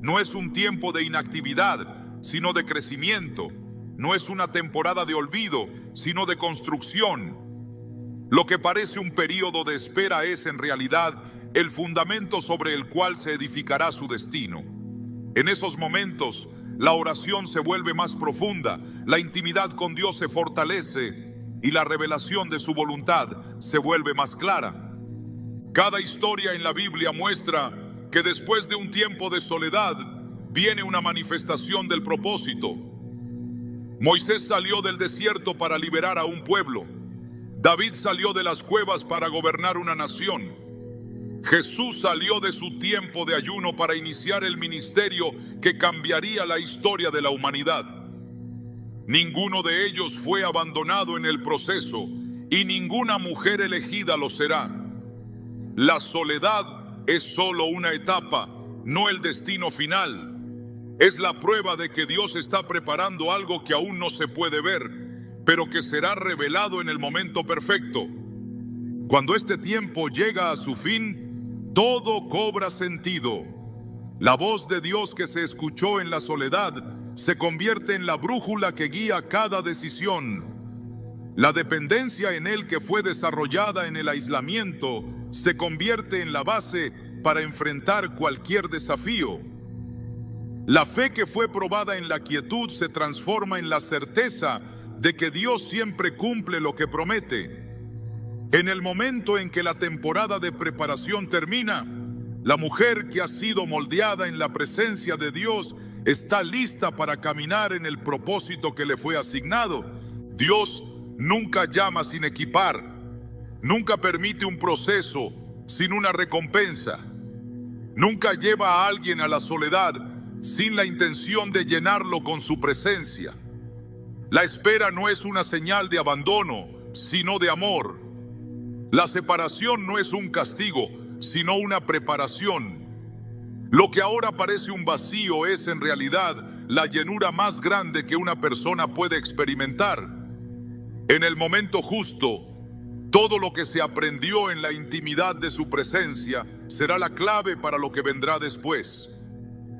No es un tiempo de inactividad, sino de crecimiento. No es una temporada de olvido, sino de construcción. Lo que parece un periodo de espera es, en realidad, el fundamento sobre el cual se edificará su destino. En esos momentos, la oración se vuelve más profunda, la intimidad con Dios se fortalece y la revelación de su voluntad se vuelve más clara. Cada historia en la Biblia muestra que después de un tiempo de soledad viene una manifestación del propósito. Moisés salió del desierto para liberar a un pueblo. David salió de las cuevas para gobernar una nación. Jesús salió de su tiempo de ayuno para iniciar el ministerio que cambiaría la historia de la humanidad. Ninguno de ellos fue abandonado en el proceso y ninguna mujer elegida lo será. La soledad es solo una etapa, no el destino final. Es la prueba de que Dios está preparando algo que aún no se puede ver, pero que será revelado en el momento perfecto. Cuando este tiempo llega a su fin, todo cobra sentido. La voz de Dios que se escuchó en la soledad se convierte en la brújula que guía cada decisión. La dependencia en Él que fue desarrollada en el aislamiento se convierte en la base para enfrentar cualquier desafío. La fe que fue probada en la quietud se transforma en la certeza de que Dios siempre cumple lo que promete. En el momento en que la temporada de preparación termina, la mujer que ha sido moldeada en la presencia de Dios está lista para caminar en el propósito que le fue asignado. Dios nunca llama sin equipar, nunca permite un proceso sin una recompensa. nunca lleva a alguien a la soledad sin la intención de llenarlo con su presencia. La espera no es una señal de abandono, sino de amor. La separación no es un castigo, sino una preparación. Lo que ahora parece un vacío es en realidad la llenura más grande que una persona puede experimentar. En el momento justo, todo lo que se aprendió en la intimidad de su presencia será la clave para lo que vendrá después.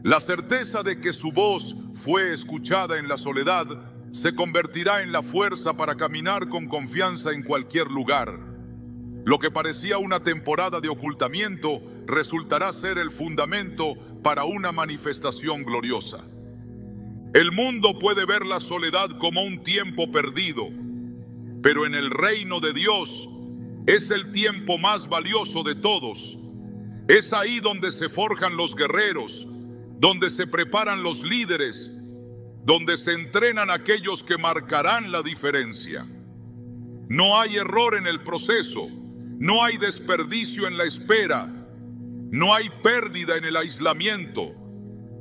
La certeza de que su voz fue escuchada en la soledad se convertirá en la fuerza para caminar con confianza en cualquier lugar. Lo que parecía una temporada de ocultamiento resultará ser el fundamento para una manifestación gloriosa. El mundo puede ver la soledad como un tiempo perdido, pero en el reino de Dios es el tiempo más valioso de todos. Es ahí donde se forjan los guerreros, donde se preparan los líderes, donde se entrenan aquellos que marcarán la diferencia. No hay error en el proceso, no hay desperdicio en la espera, no hay pérdida en el aislamiento.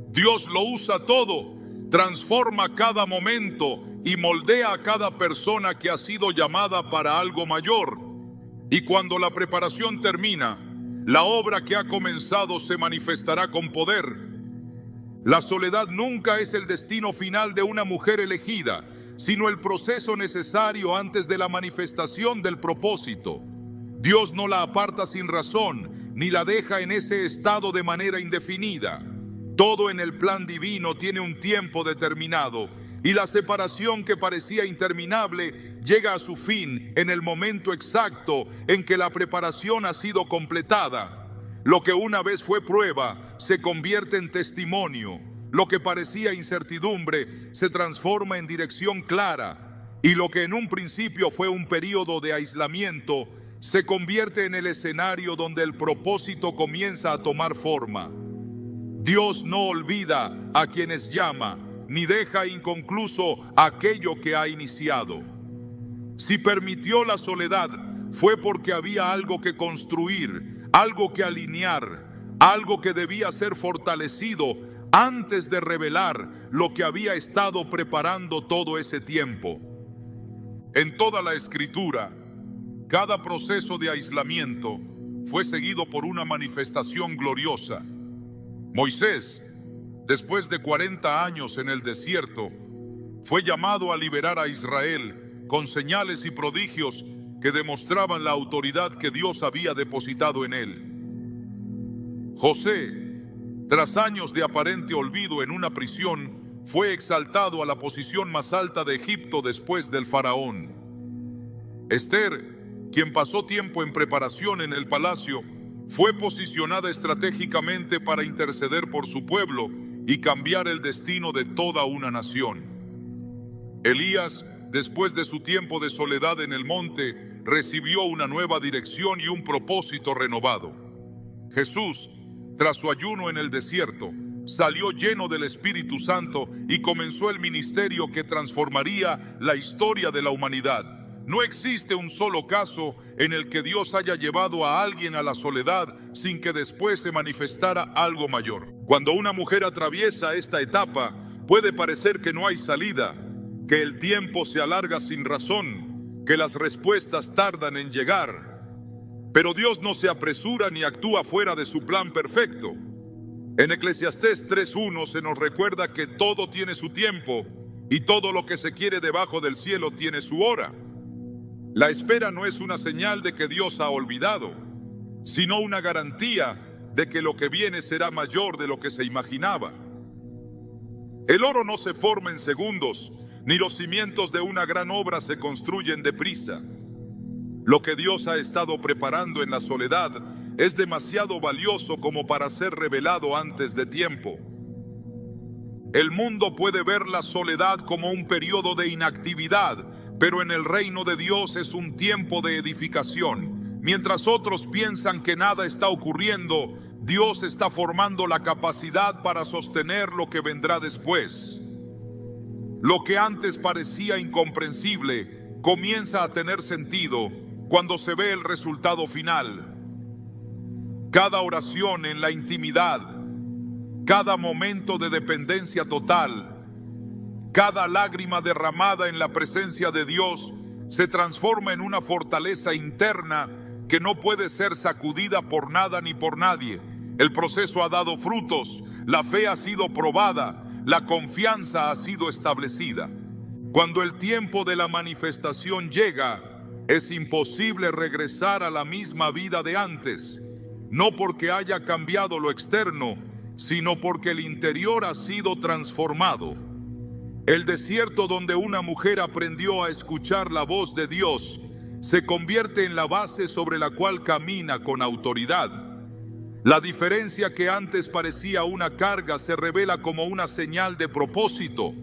Dios lo usa todo, transforma cada momento y moldea a cada persona que ha sido llamada para algo mayor. Y cuando la preparación termina, la obra que ha comenzado se manifestará con poder. La soledad nunca es el destino final de una mujer elegida, sino el proceso necesario antes de la manifestación del propósito. Dios no la aparta sin razón, ni la deja en ese estado de manera indefinida. Todo en el plan divino tiene un tiempo determinado, y la separación que parecía interminable llega a su fin en el momento exacto en que la preparación ha sido completada. Lo que una vez fue prueba se convierte en testimonio. Lo que parecía incertidumbre se transforma en dirección clara. Y lo que en un principio fue un período de aislamiento se convierte en el escenario donde el propósito comienza a tomar forma. Dios no olvida a quienes llama, ni deja inconcluso aquello que ha iniciado. Si permitió la soledad, fue porque había algo que construir, algo que alinear, algo que debía ser fortalecido antes de revelar lo que había estado preparando todo ese tiempo. En toda la Escritura, cada proceso de aislamiento fue seguido por una manifestación gloriosa. Moisés, después de 40 años en el desierto, fue llamado a liberar a Israel con señales y prodigios que demostraban la autoridad que Dios había depositado en él. José, tras años de aparente olvido en una prisión, fue exaltado a la posición más alta de Egipto después del faraón. Esther, quien pasó tiempo en preparación en el palacio, fue posicionada estratégicamente para interceder por su pueblo y cambiar el destino de toda una nación. Elías, después de su tiempo de soledad en el monte, recibió una nueva dirección y un propósito renovado. Jesús, tras su ayuno en el desierto, salió lleno del Espíritu Santo y comenzó el ministerio que transformaría la historia de la humanidad. No existe un solo caso en el que Dios haya llevado a alguien a la soledad sin que después se manifestara algo mayor. Cuando una mujer atraviesa esta etapa, puede parecer que no hay salida, que el tiempo se alarga sin razón, que las respuestas tardan en llegar. Pero Dios no se apresura ni actúa fuera de su plan perfecto. En Eclesiastés 3:1 se nos recuerda que todo tiene su tiempo y todo lo que se quiere debajo del cielo tiene su hora. La espera no es una señal de que Dios ha olvidado, sino una garantía de que lo que viene será mayor de lo que se imaginaba. El oro no se forma en segundos, ni los cimientos de una gran obra se construyen deprisa. Lo que Dios ha estado preparando en la soledad es demasiado valioso como para ser revelado antes de tiempo. El mundo puede ver la soledad como un periodo de inactividad, pero en el reino de Dios es un tiempo de edificación. Mientras otros piensan que nada está ocurriendo, Dios está formando la capacidad para sostener lo que vendrá después. Lo que antes parecía incomprensible comienza a tener sentido cuando se ve el resultado final. cada oración en la intimidad, cada momento de dependencia total, cada lágrima derramada en la presencia de Dios se transforma en una fortaleza interna que no puede ser sacudida por nada ni por nadie. El proceso ha dado frutos, la fe ha sido probada, la confianza ha sido establecida. Cuando el tiempo de la manifestación llega, es imposible regresar a la misma vida de antes, no porque haya cambiado lo externo, sino porque el interior ha sido transformado. El desierto donde una mujer aprendió a escuchar la voz de Dios se convierte en la base sobre la cual camina con autoridad. La diferencia que antes parecía una carga se revela como una señal de propósito.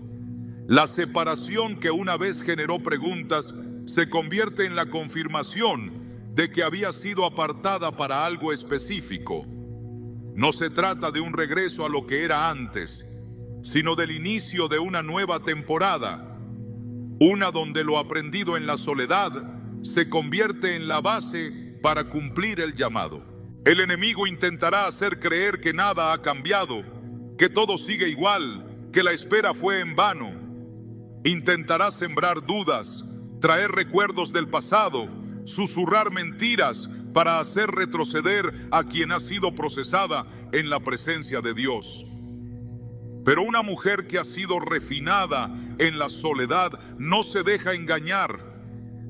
La separación que una vez generó preguntas se convierte en la confirmación de que había sido apartada para algo específico. No se trata de un regreso a lo que era antes, sino del inicio de una nueva temporada, una donde lo aprendido en la soledad se convierte en la base para cumplir el llamado. El enemigo intentará hacer creer que nada ha cambiado, que todo sigue igual, que la espera fue en vano. Intentará sembrar dudas, traer recuerdos del pasado, susurrar mentiras para hacer retroceder a quien ha sido procesada en la presencia de Dios. Pero una mujer que ha sido refinada en la soledad no se deja engañar.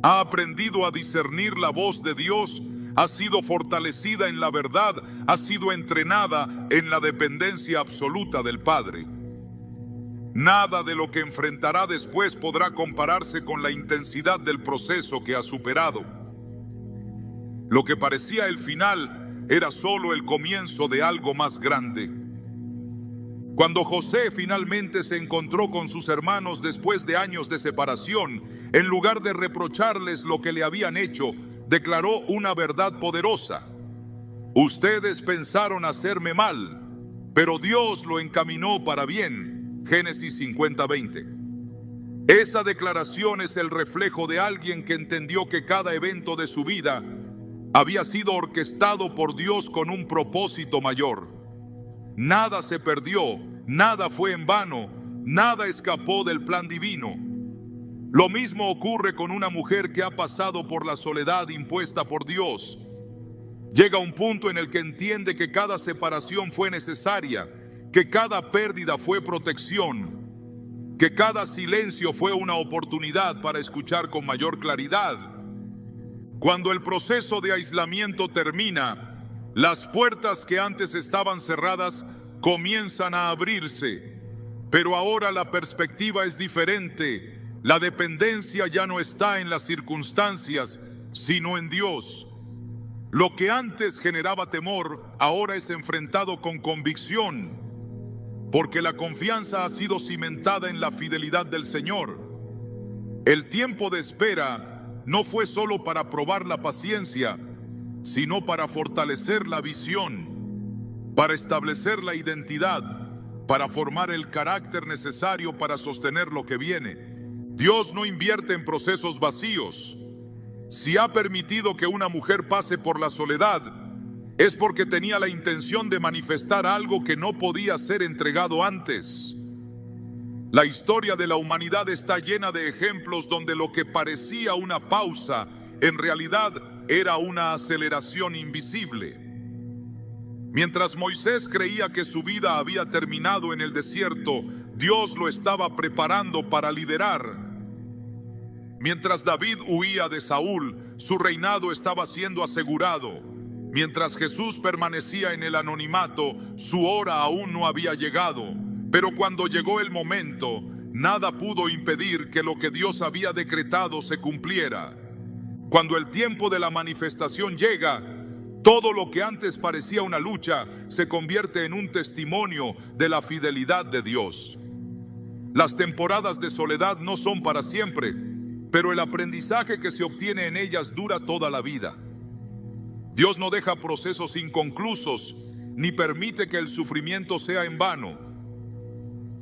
Ha aprendido a discernir la voz de Dios, ha sido fortalecida en la verdad, ha sido entrenada en la dependencia absoluta del Padre. Nada de lo que enfrentará después podrá compararse con la intensidad del proceso que ha superado. Lo que parecía el final era solo el comienzo de algo más grande. Cuando José finalmente se encontró con sus hermanos después de años de separación, en lugar de reprocharles lo que le habían hecho, declaró una verdad poderosa. Ustedes pensaron hacerme mal, pero Dios lo encaminó para bien. Génesis 50:20. Esa declaración es el reflejo de alguien que entendió que cada evento de su vida había sido orquestado por Dios con un propósito mayor. Nada se perdió, nada fue en vano, nada escapó del plan divino. Lo mismo ocurre con una mujer que ha pasado por la soledad impuesta por Dios. Llega un punto en el que entiende que cada separación fue necesaria, que cada pérdida fue protección, que cada silencio fue una oportunidad para escuchar con mayor claridad. Cuando el proceso de aislamiento termina, las puertas que antes estaban cerradas comienzan a abrirse, pero ahora la perspectiva es diferente. La dependencia ya no está en las circunstancias, sino en Dios. Lo que antes generaba temor, ahora es enfrentado con convicción, porque la confianza ha sido cimentada en la fidelidad del Señor. El tiempo de espera no fue solo para probar la paciencia, sino para fortalecer la visión, para establecer la identidad, para formar el carácter necesario para sostener lo que viene. Dios no invierte en procesos vacíos. Si ha permitido que una mujer pase por la soledad, es porque tenía la intención de manifestar algo que no podía ser entregado antes. La historia de la humanidad está llena de ejemplos donde lo que parecía una pausa, en realidad era una aceleración invisible. Mientras Moisés creía que su vida había terminado en el desierto, Dios lo estaba preparando para liderar. Mientras David huía de Saúl, su reinado estaba siendo asegurado. Mientras Jesús permanecía en el anonimato, su hora aún no había llegado. Pero cuando llegó el momento, nada pudo impedir que lo que Dios había decretado se cumpliera. Cuando el tiempo de la manifestación llega, todo lo que antes parecía una lucha se convierte en un testimonio de la fidelidad de Dios. Las temporadas de soledad no son para siempre, pero el aprendizaje que se obtiene en ellas dura toda la vida. Dios no deja procesos inconclusos, ni permite que el sufrimiento sea en vano.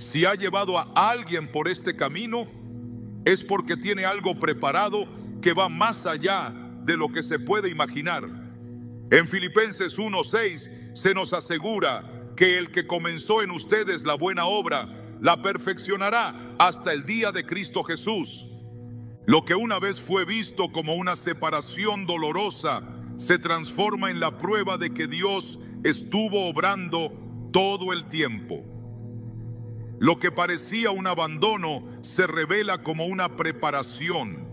Si ha llevado a alguien por este camino, es porque tiene algo preparado que va más allá de lo que se puede imaginar. En Filipenses 1:6 se nos asegura que el que comenzó en ustedes la buena obra, la perfeccionará hasta el día de Cristo Jesús. Lo que una vez fue visto como una separación dolorosa, se transforma en la prueba de que Dios estuvo obrando todo el tiempo. Lo que parecía un abandono se revela como una preparación.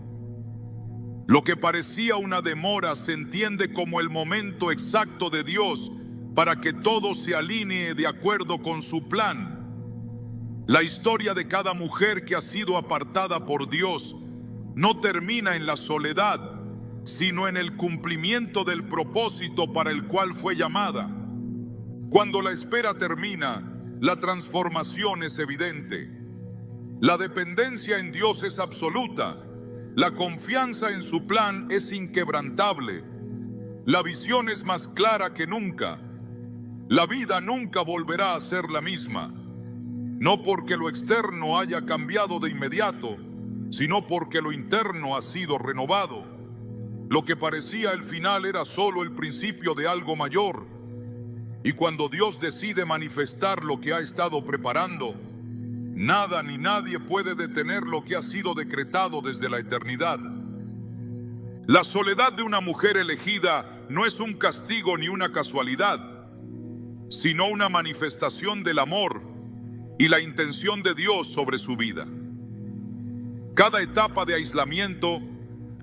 Lo que parecía una demora se entiende como el momento exacto de Dios para que todo se alinee de acuerdo con su plan. La historia de cada mujer que ha sido apartada por Dios no termina en la soledad, sino en el cumplimiento del propósito para el cual fue llamada. Cuando la espera termina, la transformación es evidente. La dependencia en Dios es absoluta. La confianza en su plan es inquebrantable. La visión es más clara que nunca. La vida nunca volverá a ser la misma. No porque lo externo haya cambiado de inmediato, sino porque lo interno ha sido renovado. Lo que parecía el final era solo el principio de algo mayor. Y cuando Dios decide manifestar lo que ha estado preparando, nada ni nadie puede detener lo que ha sido decretado desde la eternidad. La soledad de una mujer elegida no es un castigo ni una casualidad, sino una manifestación del amor y la intención de Dios sobre su vida. Cada etapa de aislamiento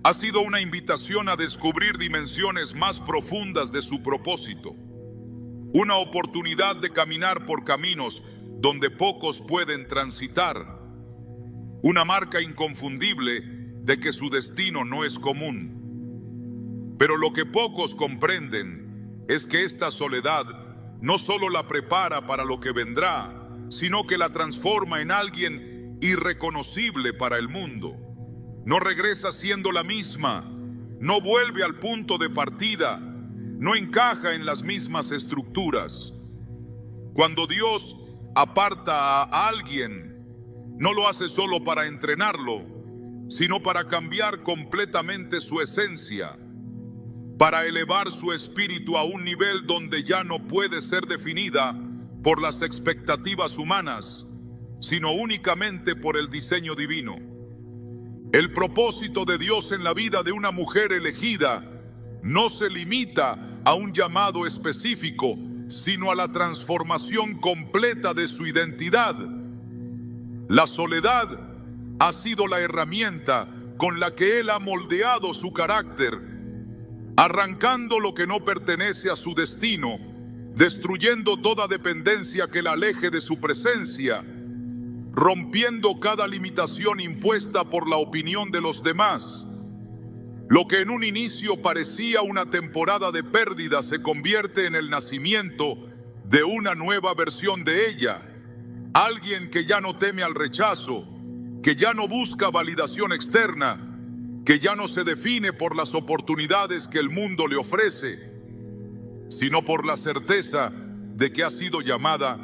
ha sido una invitación a descubrir dimensiones más profundas de su propósito. Una oportunidad de caminar por caminos donde pocos pueden transitar. Una marca inconfundible de que su destino no es común. Pero lo que pocos comprenden es que esta soledad no solo la prepara para lo que vendrá, sino que la transforma en alguien irreconocible para el mundo. No regresa siendo la misma, no vuelve al punto de partida, no encaja en las mismas estructuras. Cuando Dios aparta a alguien, no lo hace solo para entrenarlo, sino para cambiar completamente su esencia, para elevar su espíritu a un nivel donde ya no puede ser definida por las expectativas humanas, sino únicamente por el diseño divino. El propósito de Dios en la vida de una mujer elegida no se limita a un llamado específico, sino a la transformación completa de su identidad. La soledad ha sido la herramienta con la que Él ha moldeado su carácter, arrancando lo que no pertenece a su destino, destruyendo toda dependencia que la aleje de su presencia, rompiendo cada limitación impuesta por la opinión de los demás. Lo que en un inicio parecía una temporada de pérdida se convierte en el nacimiento de una nueva versión de ella. Alguien que ya no teme al rechazo, que ya no busca validación externa, que ya no se define por las oportunidades que el mundo le ofrece, sino por la certeza de que ha sido llamada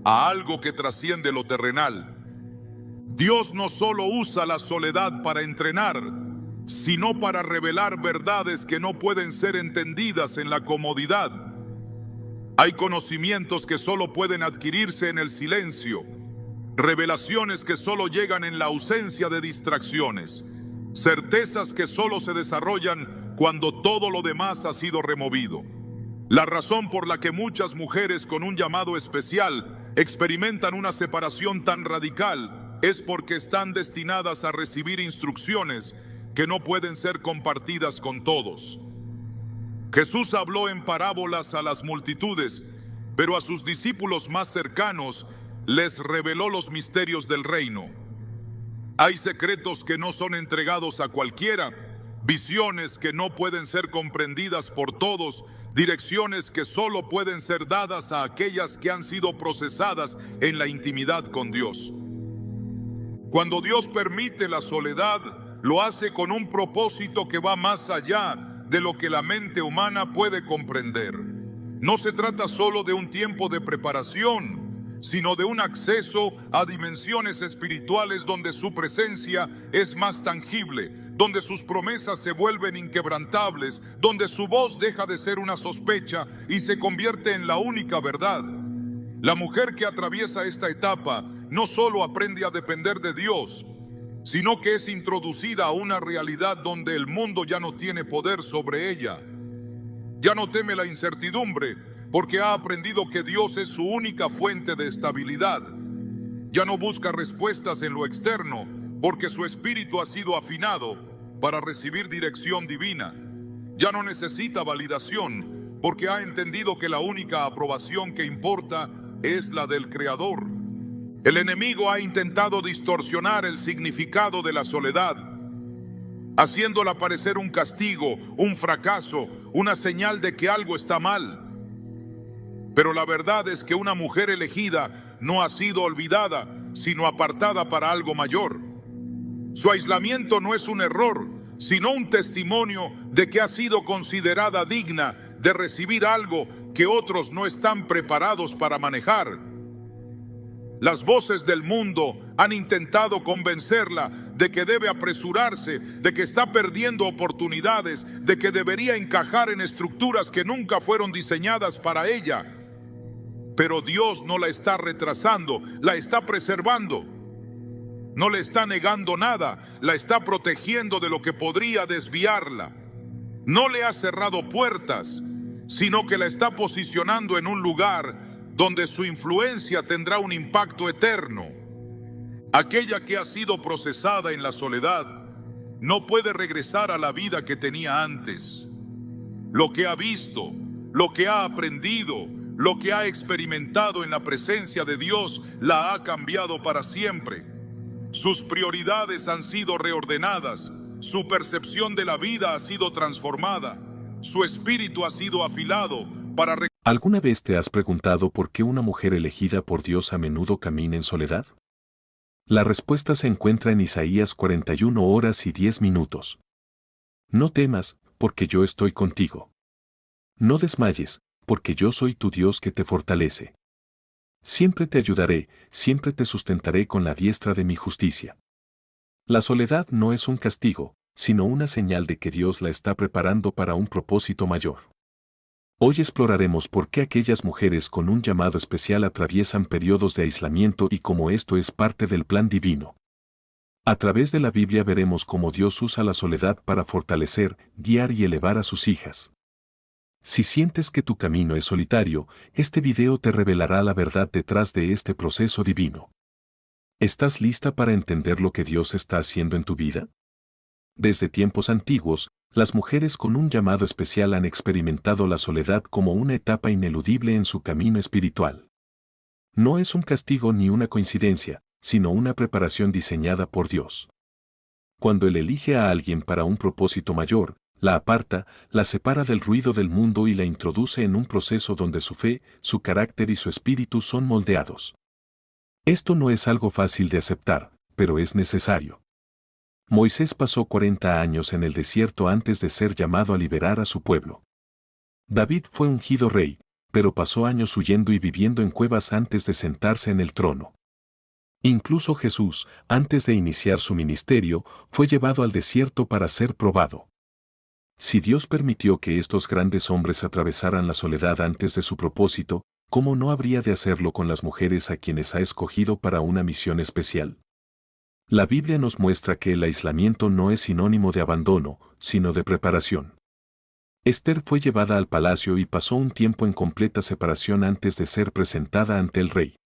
a algo que trasciende lo terrenal. Dios no solo usa la soledad para entrenar, sino para revelar verdades que no pueden ser entendidas en la comodidad. Hay conocimientos que solo pueden adquirirse en el silencio, revelaciones que solo llegan en la ausencia de distracciones, certezas que solo se desarrollan cuando todo lo demás ha sido removido. La razón por la que muchas mujeres con un llamado especial experimentan una separación tan radical es porque están destinadas a recibir instrucciones que no pueden ser compartidas con todos. Jesús habló en parábolas a las multitudes, pero a sus discípulos más cercanos les reveló los misterios del reino. Hay secretos que no son entregados a cualquiera, visiones que no pueden ser comprendidas por todos, direcciones que solo pueden ser dadas a aquellas que han sido procesadas en la intimidad con Dios. Cuando Dios permite la soledad, lo hace con un propósito que va más allá de lo que la mente humana puede comprender. No se trata solo de un tiempo de preparación, sino de un acceso a dimensiones espirituales donde su presencia es más tangible, donde sus promesas se vuelven inquebrantables, donde su voz deja de ser una sospecha y se convierte en la única verdad. La mujer que atraviesa esta etapa no solo aprende a depender de Dios, sino que es introducida a una realidad donde el mundo ya no tiene poder sobre ella. Ya no teme la incertidumbre, porque ha aprendido que Dios es su única fuente de estabilidad. Ya no busca respuestas en lo externo, porque su espíritu ha sido afinado para recibir dirección divina. Ya no necesita validación, porque ha entendido que la única aprobación que importa es la del Creador. El enemigo ha intentado distorsionar el significado de la soledad, haciéndola parecer un castigo, un fracaso, una señal de que algo está mal. Pero la verdad es que una mujer elegida no ha sido olvidada, sino apartada para algo mayor. Su aislamiento no es un error, sino un testimonio de que ha sido considerada digna de recibir algo que otros no están preparados para manejar. Las voces del mundo han intentado convencerla de que debe apresurarse, de que está perdiendo oportunidades, de que debería encajar en estructuras que nunca fueron diseñadas para ella. Pero Dios no la está retrasando, la está preservando. No le está negando nada, la está protegiendo de lo que podría desviarla. No le ha cerrado puertas, sino que la está posicionando en un lugar donde su influencia tendrá un impacto eterno. Aquella que ha sido procesada en la soledad no puede regresar a la vida que tenía antes. Lo que ha visto, lo que ha aprendido, lo que ha experimentado en la presencia de Dios la ha cambiado para siempre. Sus prioridades han sido reordenadas, su percepción de la vida ha sido transformada, su espíritu ha sido afilado para... ¿Alguna vez te has preguntado por qué una mujer elegida por Dios a menudo camina en soledad? La respuesta se encuentra en Isaías 41 horas y 10 minutos. No temas, porque yo estoy contigo. No desmayes, porque yo soy tu Dios que te fortalece. Siempre te ayudaré, siempre te sustentaré con la diestra de mi justicia. La soledad no es un castigo, sino una señal de que Dios la está preparando para un propósito mayor. Hoy exploraremos por qué aquellas mujeres con un llamado especial atraviesan periodos de aislamiento y cómo esto es parte del plan divino. A través de la Biblia veremos cómo Dios usa la soledad para fortalecer, guiar y elevar a sus hijas. Si sientes que tu camino es solitario, este video te revelará la verdad detrás de este proceso divino. ¿Estás lista para entender lo que Dios está haciendo en tu vida? Desde tiempos antiguos, las mujeres con un llamado especial han experimentado la soledad como una etapa ineludible en su camino espiritual. No es un castigo ni una coincidencia, sino una preparación diseñada por Dios. Cuando Él elige a alguien para un propósito mayor, la aparta, la separa del ruido del mundo y la introduce en un proceso donde su fe, su carácter y su espíritu son moldeados. Esto no es algo fácil de aceptar, pero es necesario. Moisés pasó 40 años en el desierto antes de ser llamado a liberar a su pueblo. David fue ungido rey, pero pasó años huyendo y viviendo en cuevas antes de sentarse en el trono. Incluso Jesús, antes de iniciar su ministerio, fue llevado al desierto para ser probado. Si Dios permitió que estos grandes hombres atravesaran la soledad antes de su propósito, ¿cómo no habría de hacerlo con las mujeres a quienes ha escogido para una misión especial? La Biblia nos muestra que el aislamiento no es sinónimo de abandono, sino de preparación. Esther fue llevada al palacio y pasó un tiempo en completa separación antes de ser presentada ante el rey.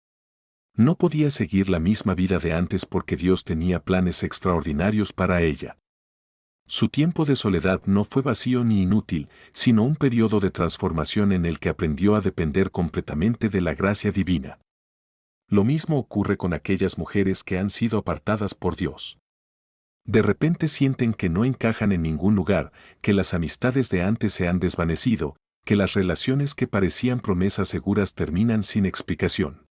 No podía seguir la misma vida de antes porque Dios tenía planes extraordinarios para ella. Su tiempo de soledad no fue vacío ni inútil, sino un periodo de transformación en el que aprendió a depender completamente de la gracia divina. Lo mismo ocurre con aquellas mujeres que han sido apartadas por Dios. De repente sienten que no encajan en ningún lugar, que las amistades de antes se han desvanecido, que las relaciones que parecían promesas seguras terminan sin explicación.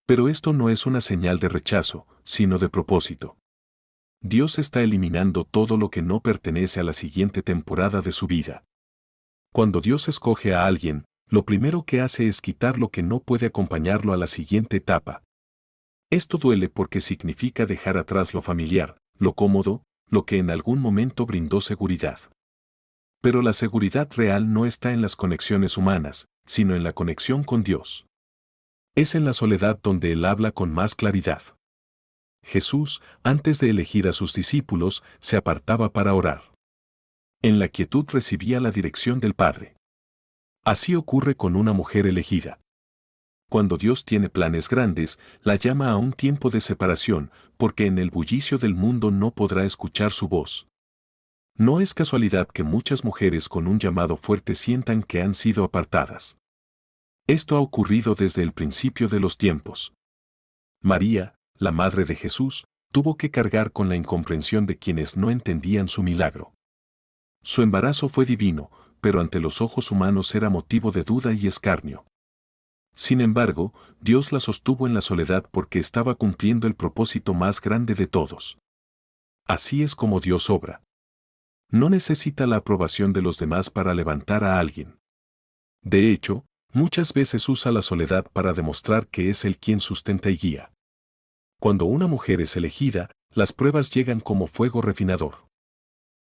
Pero esto no es una señal de rechazo, sino de propósito. Dios está eliminando todo lo que no pertenece a la siguiente temporada de su vida. Cuando Dios escoge a alguien, lo primero que hace es quitar lo que no puede acompañarlo a la siguiente etapa. Esto duele porque significa dejar atrás lo familiar, lo cómodo, lo que en algún momento brindó seguridad. Pero la seguridad real no está en las conexiones humanas, sino en la conexión con Dios. Es en la soledad donde Él habla con más claridad. Jesús, antes de elegir a sus discípulos, se apartaba para orar. En la quietud recibía la dirección del Padre. Así ocurre con una mujer elegida. Cuando Dios tiene planes grandes, la llama a un tiempo de separación, porque en el bullicio del mundo no podrá escuchar su voz. No es casualidad que muchas mujeres con un llamado fuerte sientan que han sido apartadas. Esto ha ocurrido desde el principio de los tiempos. María, la madre de Jesús, tuvo que cargar con la incomprensión de quienes no entendían su milagro. Su embarazo fue divino, pero ante los ojos humanos era motivo de duda y escarnio. Sin embargo, Dios la sostuvo en la soledad porque estaba cumpliendo el propósito más grande de todos. Así es como Dios obra. No necesita la aprobación de los demás para levantar a alguien. De hecho, muchas veces usa la soledad para demostrar que es Él quien sustenta y guía. Cuando una mujer es elegida, las pruebas llegan como fuego refinador.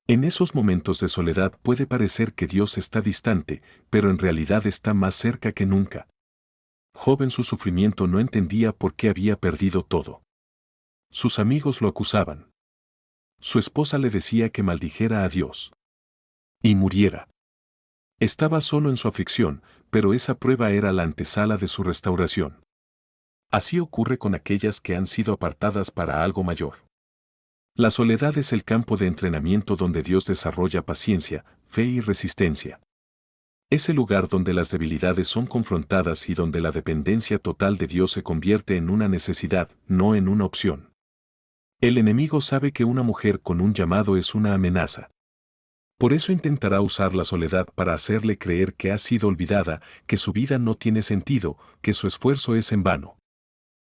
En esos momentos de soledad puede parecer que Dios está distante, pero en realidad está más cerca que nunca. Job en su sufrimiento no entendía por qué había perdido todo. Sus amigos lo acusaban. Su esposa le decía que maldijera a Dios y muriera. Estaba solo en su aflicción, pero esa prueba era la antesala de su restauración. Así ocurre con aquellas que han sido apartadas para algo mayor. La soledad es el campo de entrenamiento donde Dios desarrolla paciencia, fe y resistencia. Es el lugar donde las debilidades son confrontadas y donde la dependencia total de Dios se convierte en una necesidad, no en una opción. El enemigo sabe que una mujer con un llamado es una amenaza. Por eso intentará usar la soledad para hacerle creer que ha sido olvidada, que su vida no tiene sentido, que su esfuerzo es en vano.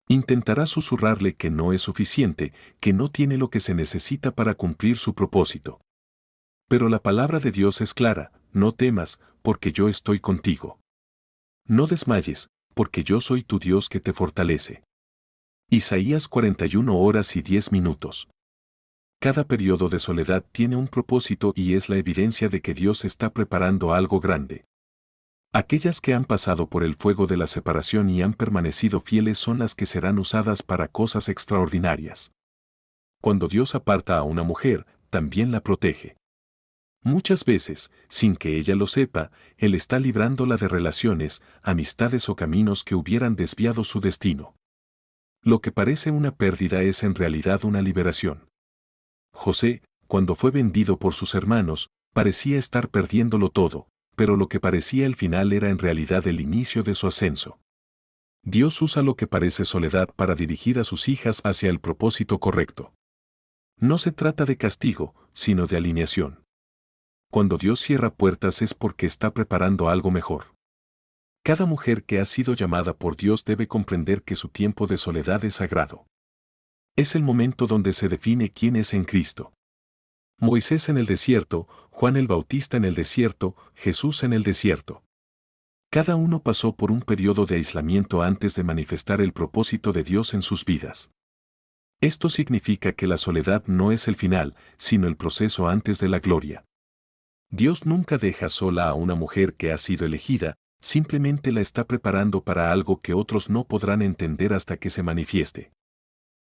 Intentará susurrarle que no es suficiente, que no tiene lo que se necesita para cumplir su propósito. Pero la palabra de Dios es clara: no temas, porque yo estoy contigo. No desmayes, porque yo soy tu Dios que te fortalece. Isaías 41:10. Cada periodo de soledad tiene un propósito y es la evidencia de que Dios está preparando algo grande. Aquellas que han pasado por el fuego de la separación y han permanecido fieles son las que serán usadas para cosas extraordinarias. Cuando Dios aparta a una mujer, también la protege. Muchas veces, sin que ella lo sepa, Él está librándola de relaciones, amistades o caminos que hubieran desviado su destino. Lo que parece una pérdida es en realidad una liberación. José, cuando fue vendido por sus hermanos, parecía estar perdiéndolo todo, pero lo que parecía el final era en realidad el inicio de su ascenso. Dios usa lo que parece soledad para dirigir a sus hijas hacia el propósito correcto. No se trata de castigo, sino de alineación. Cuando Dios cierra puertas es porque está preparando algo mejor. Cada mujer que ha sido llamada por Dios debe comprender que su tiempo de soledad es sagrado. Es el momento donde se define quién es en Cristo. Moisés en el desierto, Juan el Bautista en el desierto, Jesús en el desierto. Cada uno pasó por un periodo de aislamiento antes de manifestar el propósito de Dios en sus vidas. Esto significa que la soledad no es el final, sino el proceso antes de la gloria. Dios nunca deja sola a una mujer que ha sido elegida, simplemente la está preparando para algo que otros no podrán entender hasta que se manifieste.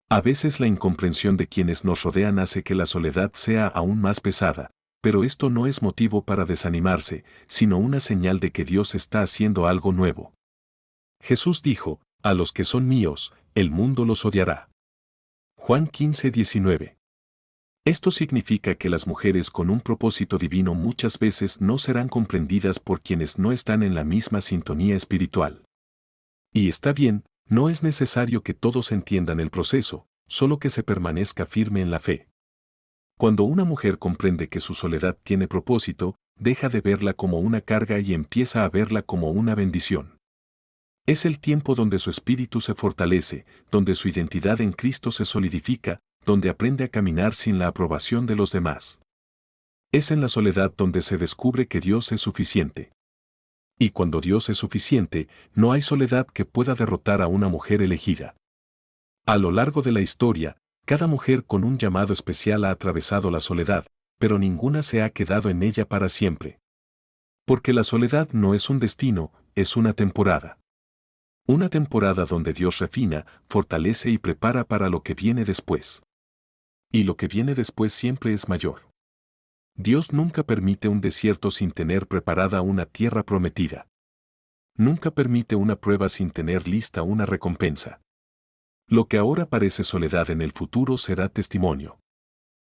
A veces la incomprensión de quienes nos rodean hace que la soledad sea aún más pesada, pero esto no es motivo para desanimarse, sino una señal de que Dios está haciendo algo nuevo. Jesús dijo: a los que son míos, el mundo los odiará. Juan 15:19. Esto significa que las mujeres con un propósito divino muchas veces no serán comprendidas por quienes no están en la misma sintonía espiritual. Y está bien, no es necesario que todos entiendan el proceso, solo que se permanezca firme en la fe. Cuando una mujer comprende que su soledad tiene propósito, deja de verla como una carga y empieza a verla como una bendición. Es el tiempo donde su espíritu se fortalece, donde su identidad en Cristo se solidifica, donde aprende a caminar sin la aprobación de los demás. Es en la soledad donde se descubre que Dios es suficiente. Y cuando Dios es suficiente, no hay soledad que pueda derrotar a una mujer elegida. A lo largo de la historia, Cada mujer con un llamado especial ha atravesado la soledad, pero ninguna se ha quedado en ella para siempre. Porque la soledad no es un destino, es una temporada. Una temporada donde Dios refina, fortalece y prepara para lo que viene después. Y lo que viene después siempre es mayor. Dios nunca permite un desierto sin tener preparada una tierra prometida. Nunca permite una prueba sin tener lista una recompensa. Lo que ahora parece soledad en el futuro será testimonio.